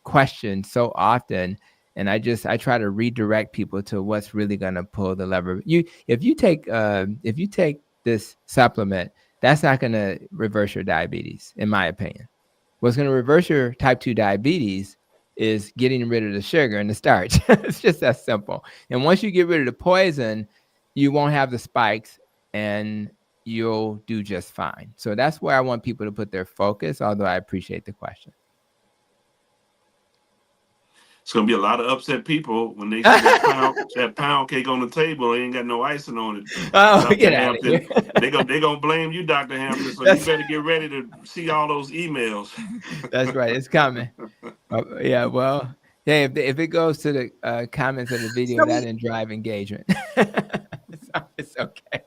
question so often, and I try to redirect people to what's really going to pull the lever. If you take this supplement, that's not going to reverse your diabetes, in my opinion. What's going to reverse your type 2 diabetes is getting rid of the sugar and the starch. It's just that simple. And once you get rid of the poison, you won't have the spikes and you'll do just fine. So that's where I want people to put their focus, although I appreciate the question. It's gonna be a lot of upset people when they see that pound cake on the table. They ain't got no icing on it. Oh, Dr. get out of Hampton, here. they gonna blame you, Dr. Hampton. So you better get ready to see all those emails. That's right. It's coming. Yeah. Well, hey, if it goes to the comments of the video, that didn't drive engagement. So it's okay.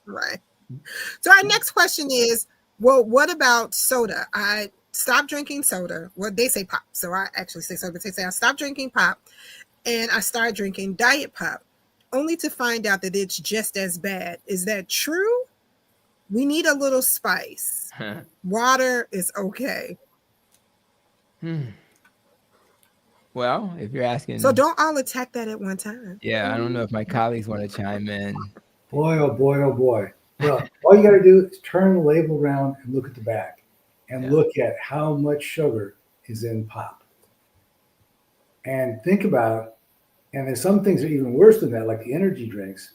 Right. So our next question is, well, what about soda? I stopped drinking soda. Well, they say pop, so I actually say soda. But they say I stopped drinking pop and I started drinking diet pop, only to find out that it's just as bad. Is that true? We need a little spice. Water is okay. Well, if you're asking, so don't all attack that at one time. Yeah, I don't know if my colleagues want to chime in. Boy, oh boy, oh boy. Well, all you got to do is turn the label around and look at the back and Yeah. look at how much sugar is in pop. And think about, and there's some things that are even worse than that, like the energy drinks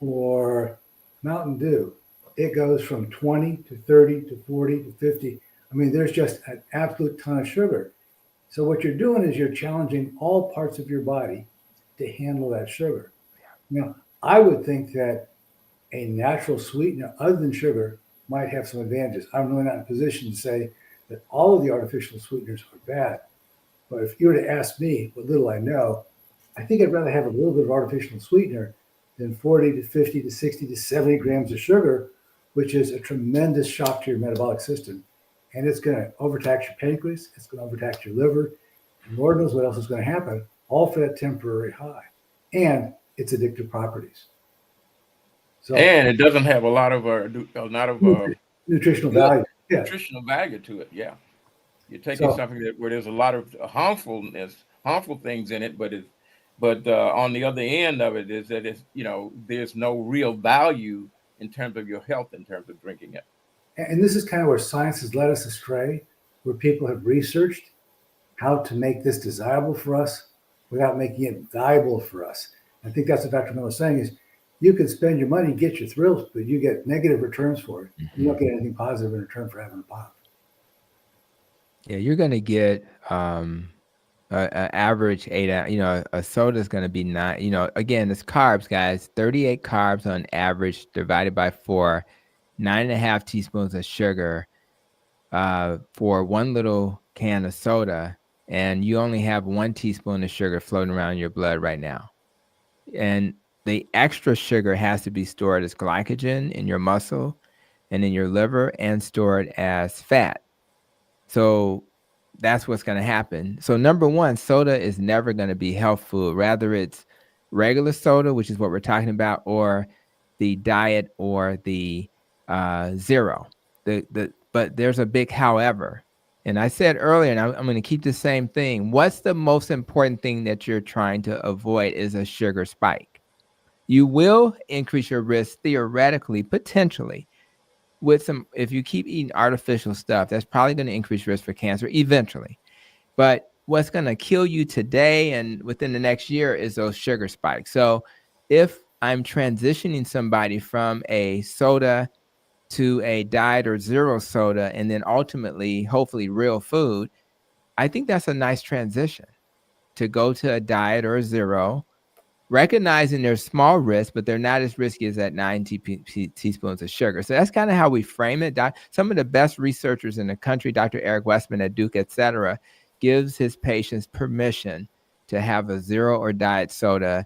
or Mountain Dew. It goes from 20 to 30 to 40 to 50. I mean, there's just an absolute ton of sugar. So what you're doing is you're challenging all parts of your body to handle that sugar. You know, I would think that a natural sweetener other than sugar might have some advantages. I'm really not in a position to say that all of the artificial sweeteners are bad. But if you were to ask me what little I know, I think I'd rather have a little bit of artificial sweetener than 40 to 50 to 60 to 70 grams of sugar, which is a tremendous shock to your metabolic system. And it's going to overtax your pancreas, it's going to overtax your liver, and Lord knows what else is going to happen, all for that temporary high. And its addictive properties. So, And it doesn't have a lot of nutritional good value. Yeah. nutritional value to it. Yeah, you're taking So, something where there's a lot of harmful things in it, but on the other end of it is that there's no real value in terms of your health in terms of drinking it. and this is kind of where science has led us astray, where people have researched how to make this desirable for us without making it valuable for us. I think that's what Dr. Miller is saying is you can spend your money, get your thrills, but you get negative returns for it. You don't get anything positive in return for having a pop. Yeah, you're going to get an average 8 ounce, a soda is going to be 9, again, it's carbs, guys, 38 carbs on average divided by 4, 9.5 teaspoons of sugar for one little can of soda, and you only have 1 teaspoon of sugar floating around in your blood right now. And the extra sugar has to be stored as glycogen in your muscle and in your liver and stored as fat. So that's what's going to happen. So number one, soda is never going to be health food. Rather, it's regular soda, which is what we're talking about, or the diet or the zero. But there's a big however. And I said earlier, and I'm going to keep the same thing. What's the most important thing that you're trying to avoid is a sugar spike. You will increase your risk theoretically, potentially, with if you keep eating artificial stuff, that's probably going to increase risk for cancer eventually. But what's going to kill you today and within the next year is those sugar spikes. So if I'm transitioning somebody from a soda to a diet or zero soda, and then ultimately, hopefully real food, I think that's a nice transition to go to a diet or a zero, recognizing there's small risk, but they're not as risky as that 9 teaspoons of sugar. So that's kind of how we frame it. Some of the best researchers in the country, Dr. Eric Westman at Duke, et cetera, gives his patients permission to have a zero or diet soda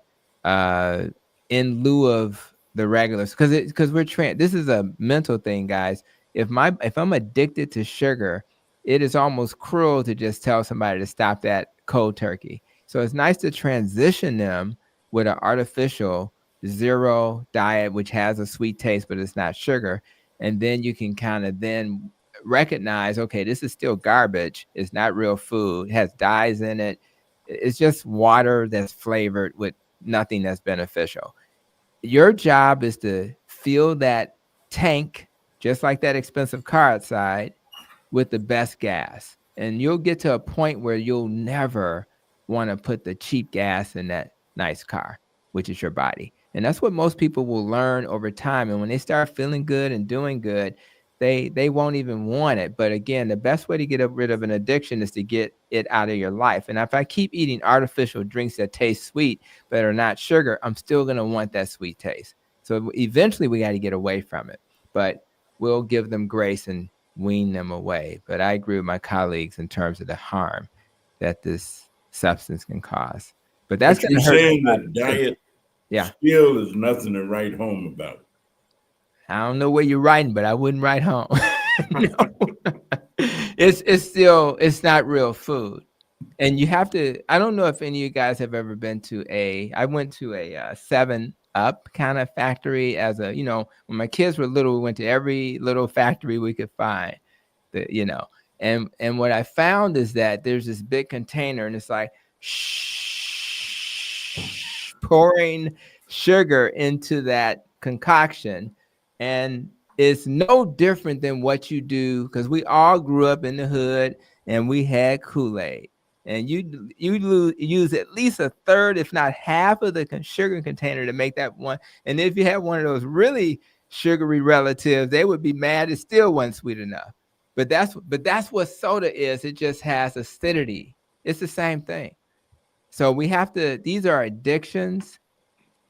in lieu of the regulars, because this is a mental thing, guys. If I'm addicted to sugar, it is almost cruel to just tell somebody to stop that cold turkey. So it's nice to transition them with an artificial zero diet, which has a sweet taste, but it's not sugar. And then you can kind of then recognize, okay, this is still garbage. It's not real food. It has dyes in it. It's just water that's flavored with nothing that's beneficial. Your job is to fill that tank, just like that expensive car outside, with the best gas. And you'll get to a point where you'll never want to put the cheap gas in that nice car, which is your body. And that's what most people will learn over time. And when they start feeling good and doing good, they won't even want it. But again, the best way to get rid of an addiction is to get it out of your life. And if I keep eating artificial drinks that taste sweet but are not sugar, I'm still going to want that sweet taste. So eventually we got to get away from it. But we'll give them grace and wean them away. But I agree with my colleagues in terms of the harm that this substance can cause. But that's going to hurt. Saying that diet still is nothing to write home about. I don't know where you're writing, but I wouldn't write home. No. It's not real food. And you have to, I don't know if any of you guys have ever been to I went to a 7-Up kind of factory when my kids were little, we went to every little factory we could find, and what I found is that there's this big container and it's like, pouring sugar into that concoction And it's no different than what you do, because we all grew up in the hood and we had Kool-Aid. And you use at least a third, if not half, of the sugar container to make that one. And if you had one of those really sugary relatives, they would be mad it still wasn't sweet enough. But that's what soda is. It just has acidity. It's the same thing. So we have to, these are addictions,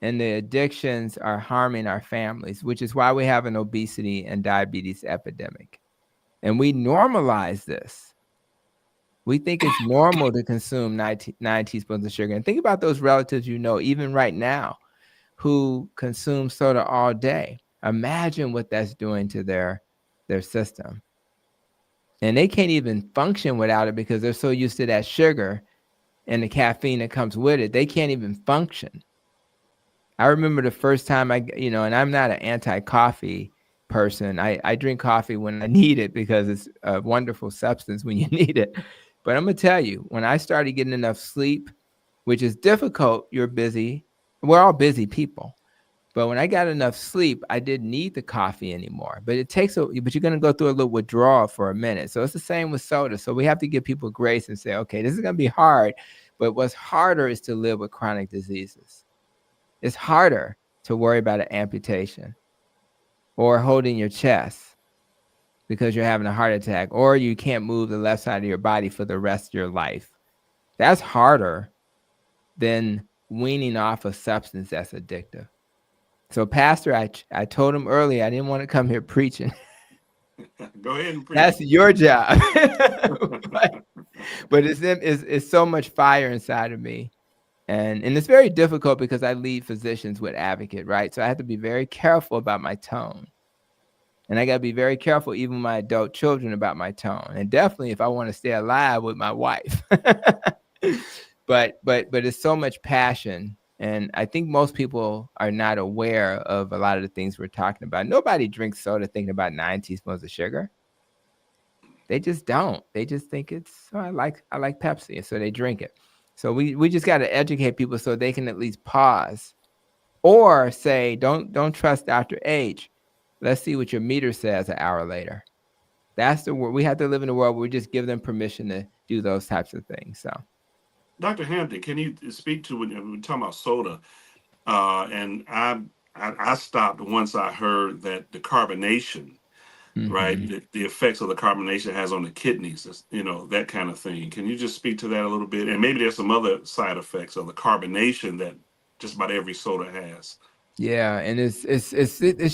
and the addictions are harming our families, which is why we have an obesity and diabetes epidemic. And we normalize this. We think it's normal to consume 9 teaspoons of sugar. And think about those relatives you know, even right now, who consume soda all day. Imagine what that's doing to their system. And they can't even function without it because they're so used to that sugar and the caffeine that comes with it. They can't even function. I remember the first time and I'm not an anti-coffee person. I drink coffee when I need it because it's a wonderful substance when you need it. But I'm going to tell you, when I started getting enough sleep, which is difficult, you're busy. We're all busy people. But when I got enough sleep, I didn't need the coffee anymore. But but you're going to go through a little withdrawal for a minute. So it's the same with soda. So we have to give people grace and say, okay, this is going to be hard. But what's harder is to live with chronic diseases. It's harder to worry about an amputation or holding your chest because you're having a heart attack, or you can't move the left side of your body for the rest of your life. That's harder than weaning off a substance that's addictive. So, Pastor, I told him earlier I didn't want to come here preaching. Go ahead and preach. That's your job. but it's so much fire inside of me. And it's very difficult because I lead physicians with Advocate, right? So I have to be very careful about my tone. And I got to be very careful, even with my adult children, about my tone. And definitely if I want to stay alive with my wife. But it's so much passion. And I think most people are not aware of a lot of the things we're talking about. Nobody drinks soda thinking about 9 teaspoons of sugar. They just don't. They just think I like Pepsi. And so they drink it. So we just got to educate people so they can at least pause or say, don't trust Dr. H. Let's see what your meter says an hour later. That's the world. We have to live in a world where we just give them permission to do those types of things. So, Dr. Hampton, can you speak to when we're talking about soda? And I stopped once I heard that the carbonation, right? The effects of the carbonation has on the kidneys, that kind of thing. Can you just speak to that a little bit? And maybe there's some other side effects of the carbonation that just about every soda has. Yeah, and it's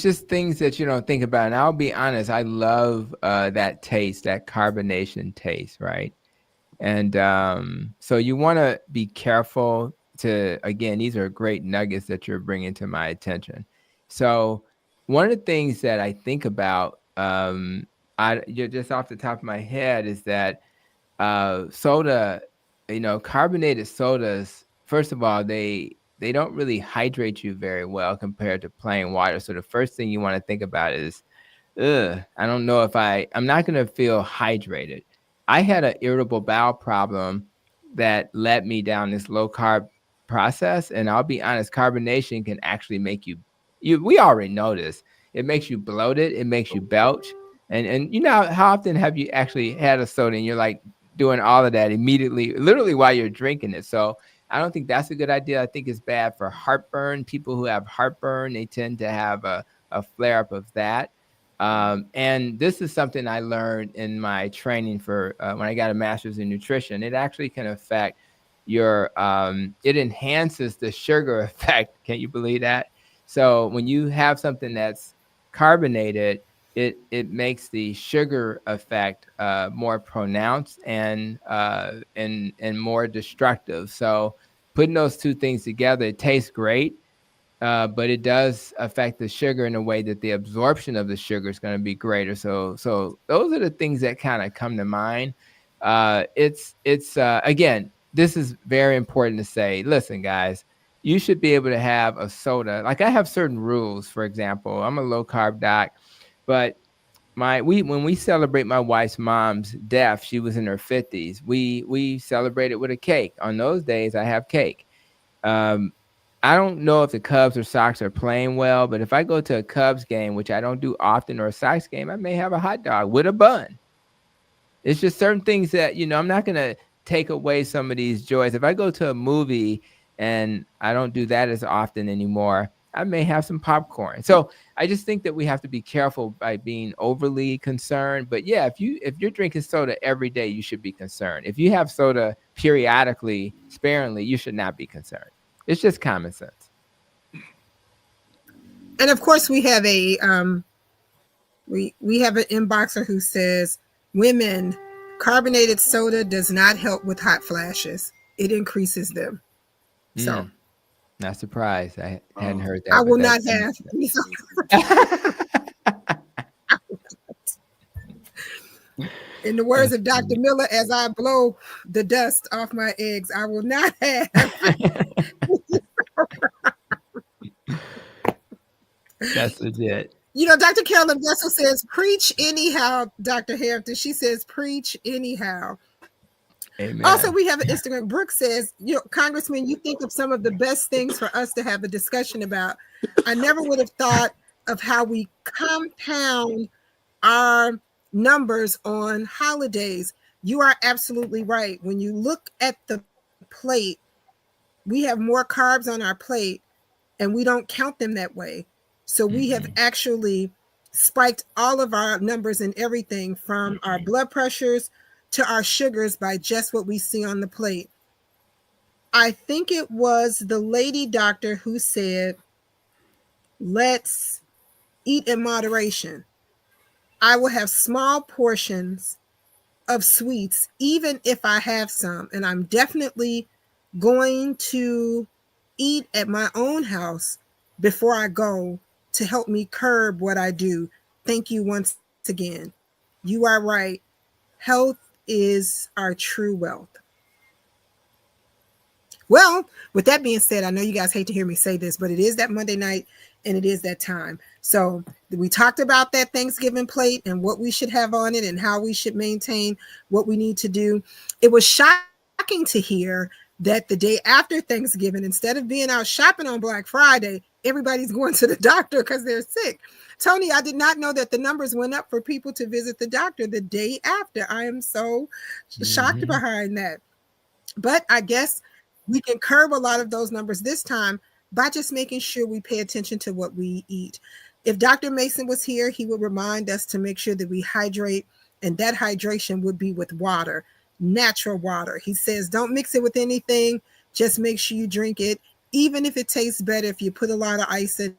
just things that you don't think about. And I'll be honest, I love that taste, that carbonation taste, right? And so you want to be careful again, these are great nuggets that you're bringing to my attention. So one of the things that I think about, just off the top of my head, is that soda, carbonated sodas, first of all, they don't really hydrate you very well compared to plain water. So the first thing you want to think about is, I don't know if I'm not going to feel hydrated. I had an irritable bowel problem that led me down this low carb process. And I'll be honest, carbonation can actually make we already know this. It makes you bloated. It makes you belch. And how often have you actually had a soda and you're like doing all of that immediately, literally while you're drinking it? So I don't think that's a good idea. I think it's bad for heartburn. People who have heartburn, they tend to have a flare up of that. And this is something I learned in my training for when I got a master's in nutrition. It actually can affect it enhances the sugar effect. Can you believe that? So when you have something that's carbonated, it makes the sugar effect more pronounced and more destructive. So putting those two things together, it tastes great. But it does affect the sugar in a way that the absorption of the sugar is going to be greater. So those are the things that kind of come to mind. Again, this is very important to say. Listen, guys, you should be able to have a soda. Like I have certain rules. For example, I'm a low carb doc, but when we celebrate my wife's mom's death, she was in her 50s. We celebrated with a cake. On those days, I have cake. I don't know if the Cubs or Sox are playing well, but if I go to a Cubs game, which I don't do often, or a Sox game, I may have a hot dog with a bun. It's just certain things that, I'm not going to take away some of these joys. If I go to a movie and I don't do that as often anymore, I may have some popcorn. So I just think that we have to be careful by being overly concerned. But yeah, if you're drinking soda every day, you should be concerned. If you have soda periodically, sparingly, you should not be concerned. It's just common sense. And of course, we have a we have an inboxer who says, "Women, carbonated soda does not help with hot flashes. It increases them." So, not surprised. I hadn't heard that. I will not have. In the words of Dr. Miller, as I blow the dust off my eggs, I will not have. That's legit. Dr. Carolyn Vessel says, "Preach anyhow," Dr. Hampton. She says, "Preach anyhow." Amen. Also, we have an Instagram. Brooke says, Congressman, you think of some of the best things for us to have a discussion about. I never would have thought of how we compound our numbers on holidays. You are absolutely right. When you look at the plate, we have more carbs on our plate and we don't count them that way. So we have actually spiked all of our numbers and everything from our blood pressures to our sugars by just what we see on the plate. I think it was the lady doctor who said, let's eat in moderation. I will have small portions of sweets, even if I have some, and I'm definitely going to eat at my own house before I go to help me curb what I do. Thank you once again. You are right. Health is our true wealth. Well, with that being said, I know you guys hate to hear me say this, but it is that Monday night and it is that time. So we talked about that Thanksgiving plate and what we should have on it and how we should maintain what we need to do. It was shocking to hear that the day after Thanksgiving, instead of being out shopping on Black Friday, everybody's going to the doctor because they're sick. Tony, I did not know that the numbers went up for people to visit the doctor the day after. I am so shocked behind that. But I guess we can curb a lot of those numbers this time by just making sure we pay attention to what we eat. If Dr. Mason was here, he would remind us to make sure that we hydrate, and that hydration would be with water, natural water. He says, don't mix it with anything. Just make sure you drink it. Even if it tastes better, if you put a lot of ice in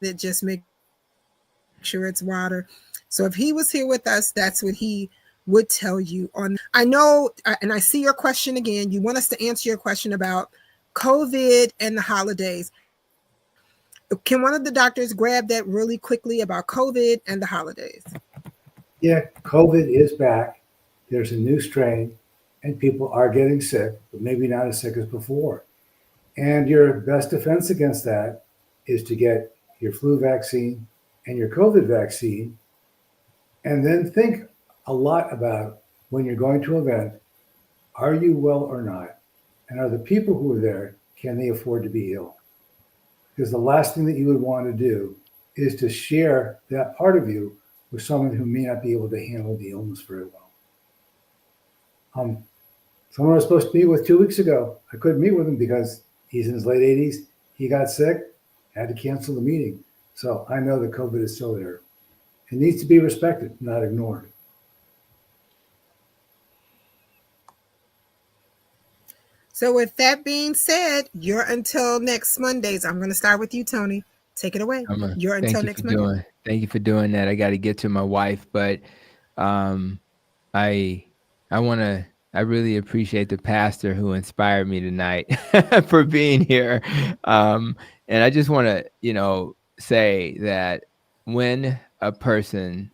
it, just make sure it's water. So if he was here with us, that's what he would tell you on. I know, and I see your question again. You want us to answer your question about COVID and the holidays. Can one of the doctors grab that really quickly about COVID and the holidays? Yeah, COVID is back. There's a new strain, and people are getting sick, but maybe not as sick as before. And your best defense against that is to get your flu vaccine and your COVID vaccine, and then think a lot about when you're going to an event, are you well or not? And are the people who are there, can they afford to be ill? Because the last thing that you would want to do is to share that part of you with someone who may not be able to handle the illness very well. Someone I was supposed to meet with 2 weeks ago, I couldn't meet with him because he's in his late 80s. He got sick, had to cancel the meeting. So I know that COVID is still there. It needs to be respected, not ignored. So with that being said, you're until next Mondays. I'm going to start with you, Tony. Take it away. You're until next Monday. Thank you for doing that. I got to get to my wife, but I really appreciate the pastor who inspired me tonight for being here. And I just want to, say that when a person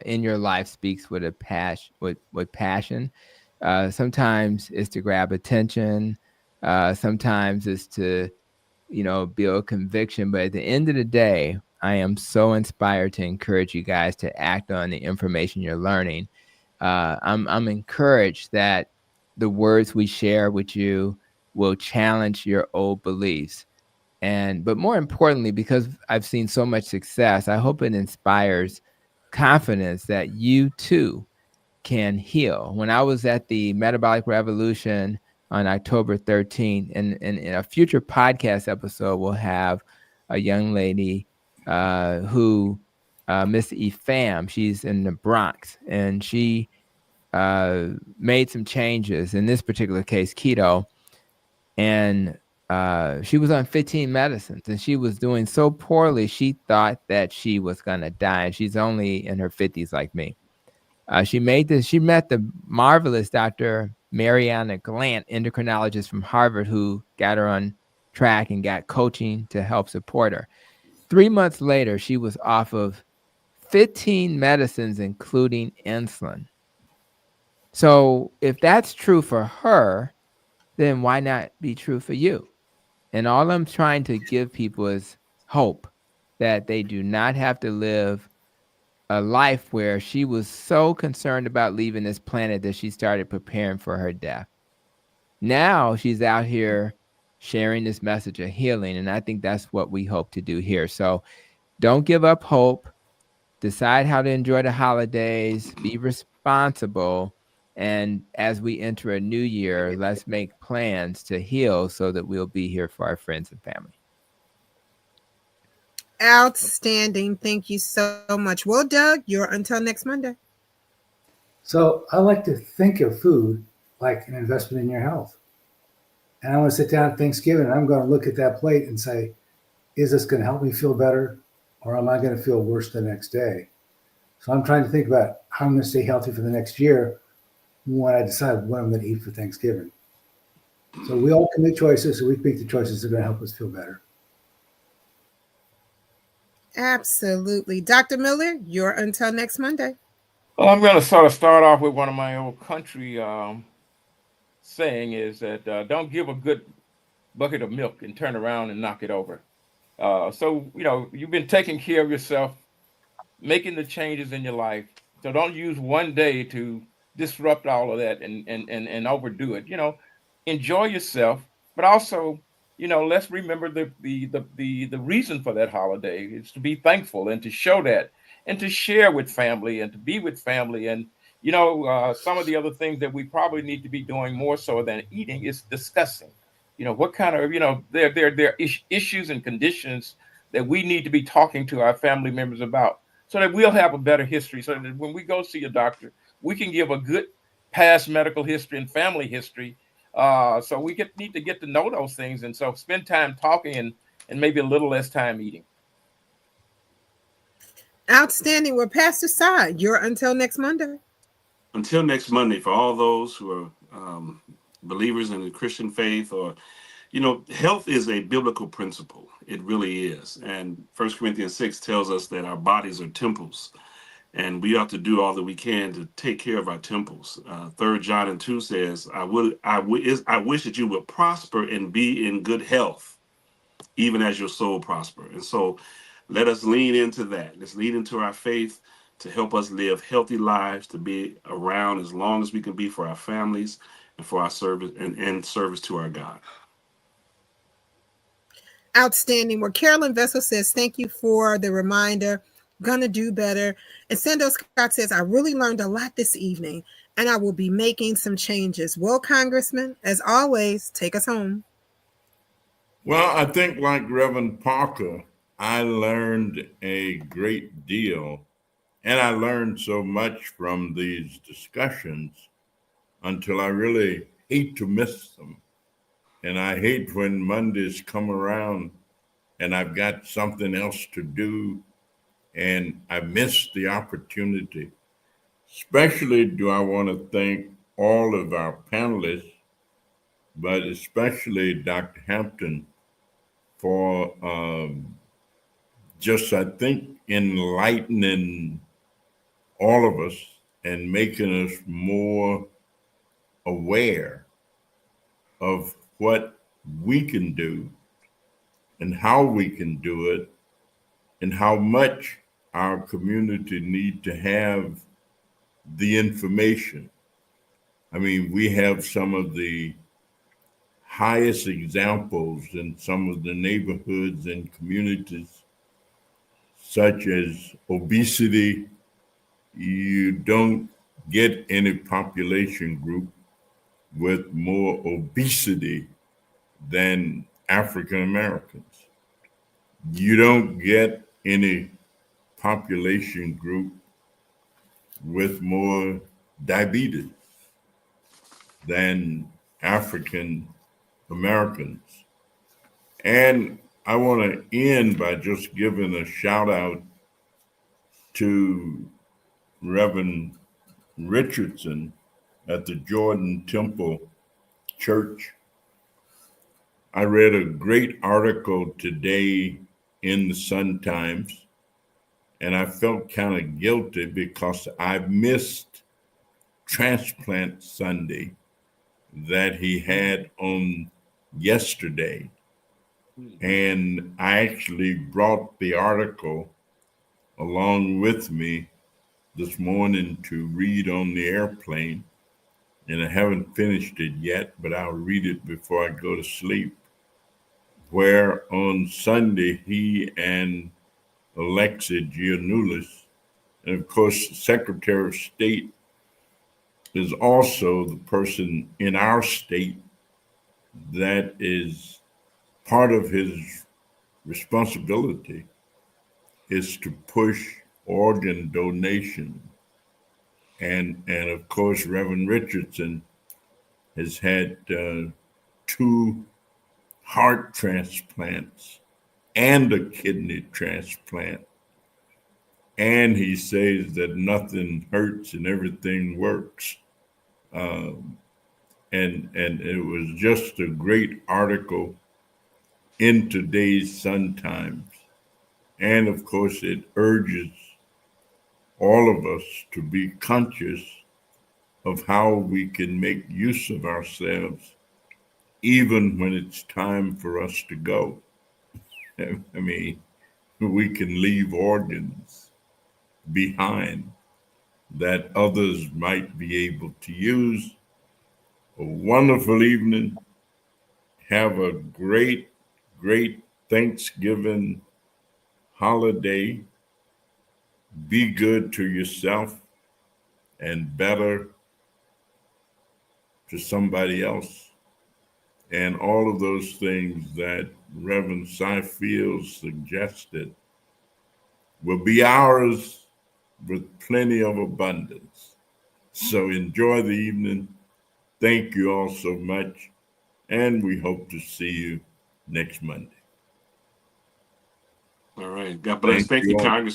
in your life speaks with a passion, sometimes it's to grab attention. Sometimes it's to, build conviction. But at the end of the day, I am so inspired to encourage you guys to act on the information you're learning. I'm encouraged that the words we share with you will challenge your old beliefs. But more importantly, because I've seen so much success, I hope it inspires confidence that you too can heal. When I was at the Metabolic Revolution on October 13th, and in a future podcast episode, we'll have a young lady who, Miss Efam, she's in the Bronx, and she made some changes, in this particular case, keto, and she was on 15 medicines, and she was doing so poorly, she thought that she was going to die, and she's only in her 50s like me. She met the marvelous Dr. Mariana Glant, endocrinologist from Harvard, who got her on track and got coaching to help support her. 3 months later, she was off of 15 medicines, including insulin. So if that's true for her, then why not be true for you? And all I'm trying to give people is hope that they do not have to live a life where she was so concerned about leaving this planet that she started preparing for her death. Now she's out here sharing this message of healing, and I think that's what we hope to do here. So don't give up hope. Decide how to enjoy the holidays. Be responsible. And as we enter a new year, let's make plans to heal so that we'll be here for our friends and family. Outstanding. Thank you so much. Well, Doug, you're until next Monday. So I like to think of food like an investment in your health. And I want to sit down at Thanksgiving and I'm going to look at that plate and say, is this going to help me feel better? Or am I going to feel worse the next day? So I'm trying to think about how I'm going to stay healthy for the next year when I decide what I'm going to eat for Thanksgiving. So we all can make choices, so we make the choices that are going to help us feel better. Absolutely. Dr. Miller, you're until next Monday. Well, I'm going to sort of start off with one of my old country saying is that don't give a good bucket of milk and turn around and knock it over. So, you've been taking care of yourself, making the changes in your life. So don't use one day to disrupt all of that and overdo it. Enjoy yourself, but also, let's remember the reason for that holiday is to be thankful and to show that and to share with family and to be with family. And some of the other things that we probably need to be doing more so than eating is discussing. What kind of there are issues and conditions that we need to be talking to our family members about, so that we'll have a better history. So that when we go see a doctor, we can give a good past medical history and family history. So we need to get to know those things, and so spend time talking and maybe a little less time eating. Outstanding. Well, Pastor Side, you're until next Monday. Until next Monday, for all those who are believers in the Christian faith, or health is a biblical principle. It really is. And 1 Corinthians 6 tells us that our bodies are temples, and we ought to do all that we can to take care of our temples. 3 John and 2 says, I wish that you would prosper and be in good health, even as your soul prosper. And so let us lean into that. Let's lean into our faith to help us live healthy lives, to be around as long as we can be for our families and for our service and service to our God. Outstanding. Well, Carolyn Vessel says, thank you for the reminder. Gonna do better. And Sando Scott says, I really learned a lot this evening, and I will be making some changes. Well, Congressman, as always, take us home. Well, I think like Reverend Parker, I learned a great deal, and I learned so much from these discussions until I really hate to miss them. And I hate when Mondays come around and I've got something else to do and I miss the opportunity. Especially do I want to thank all of our panelists, but especially Dr. Hampton for just, I think, enlightening all of us and making us more aware of what we can do and how we can do it and how much our community need to have the information. I mean, we have some of the highest examples in some of the neighborhoods and communities, such as obesity. You don't get any population group with more obesity than African Americans. You don't get any population group with more diabetes than African Americans. And I want to end by just giving a shout out to Reverend Richardson at the Jordan Temple Church. I read a great article today in the Sun Times, and I felt kind of guilty because I missed Transplant Sunday that he had on yesterday. And I actually brought the article along with me this morning to read on the airplane. And I haven't finished it yet, but I'll read it before I go to sleep. Where on Sunday, he and Alexa Giannoulis, and of course, Secretary of State is also the person in our state that is part of his responsibility is to push organ donation. And of course, Reverend Richardson has had 2 heart transplants and a kidney transplant. And he says that nothing hurts and everything works. And it was just a great article in today's Sun Times. And of course, it urges all of us to be conscious of how we can make use of ourselves, even when it's time for us to go. I mean, we can leave organs behind that others might be able to use. A wonderful evening. Have a great, great Thanksgiving holiday. Be good to yourself and better to somebody else. And all of those things that Reverend Cy Fields suggested will be ours with plenty of abundance. So enjoy the evening. Thank you all so much. And we hope to see you next Monday. All right. God bless. Thank Thank you you, all. Congressman.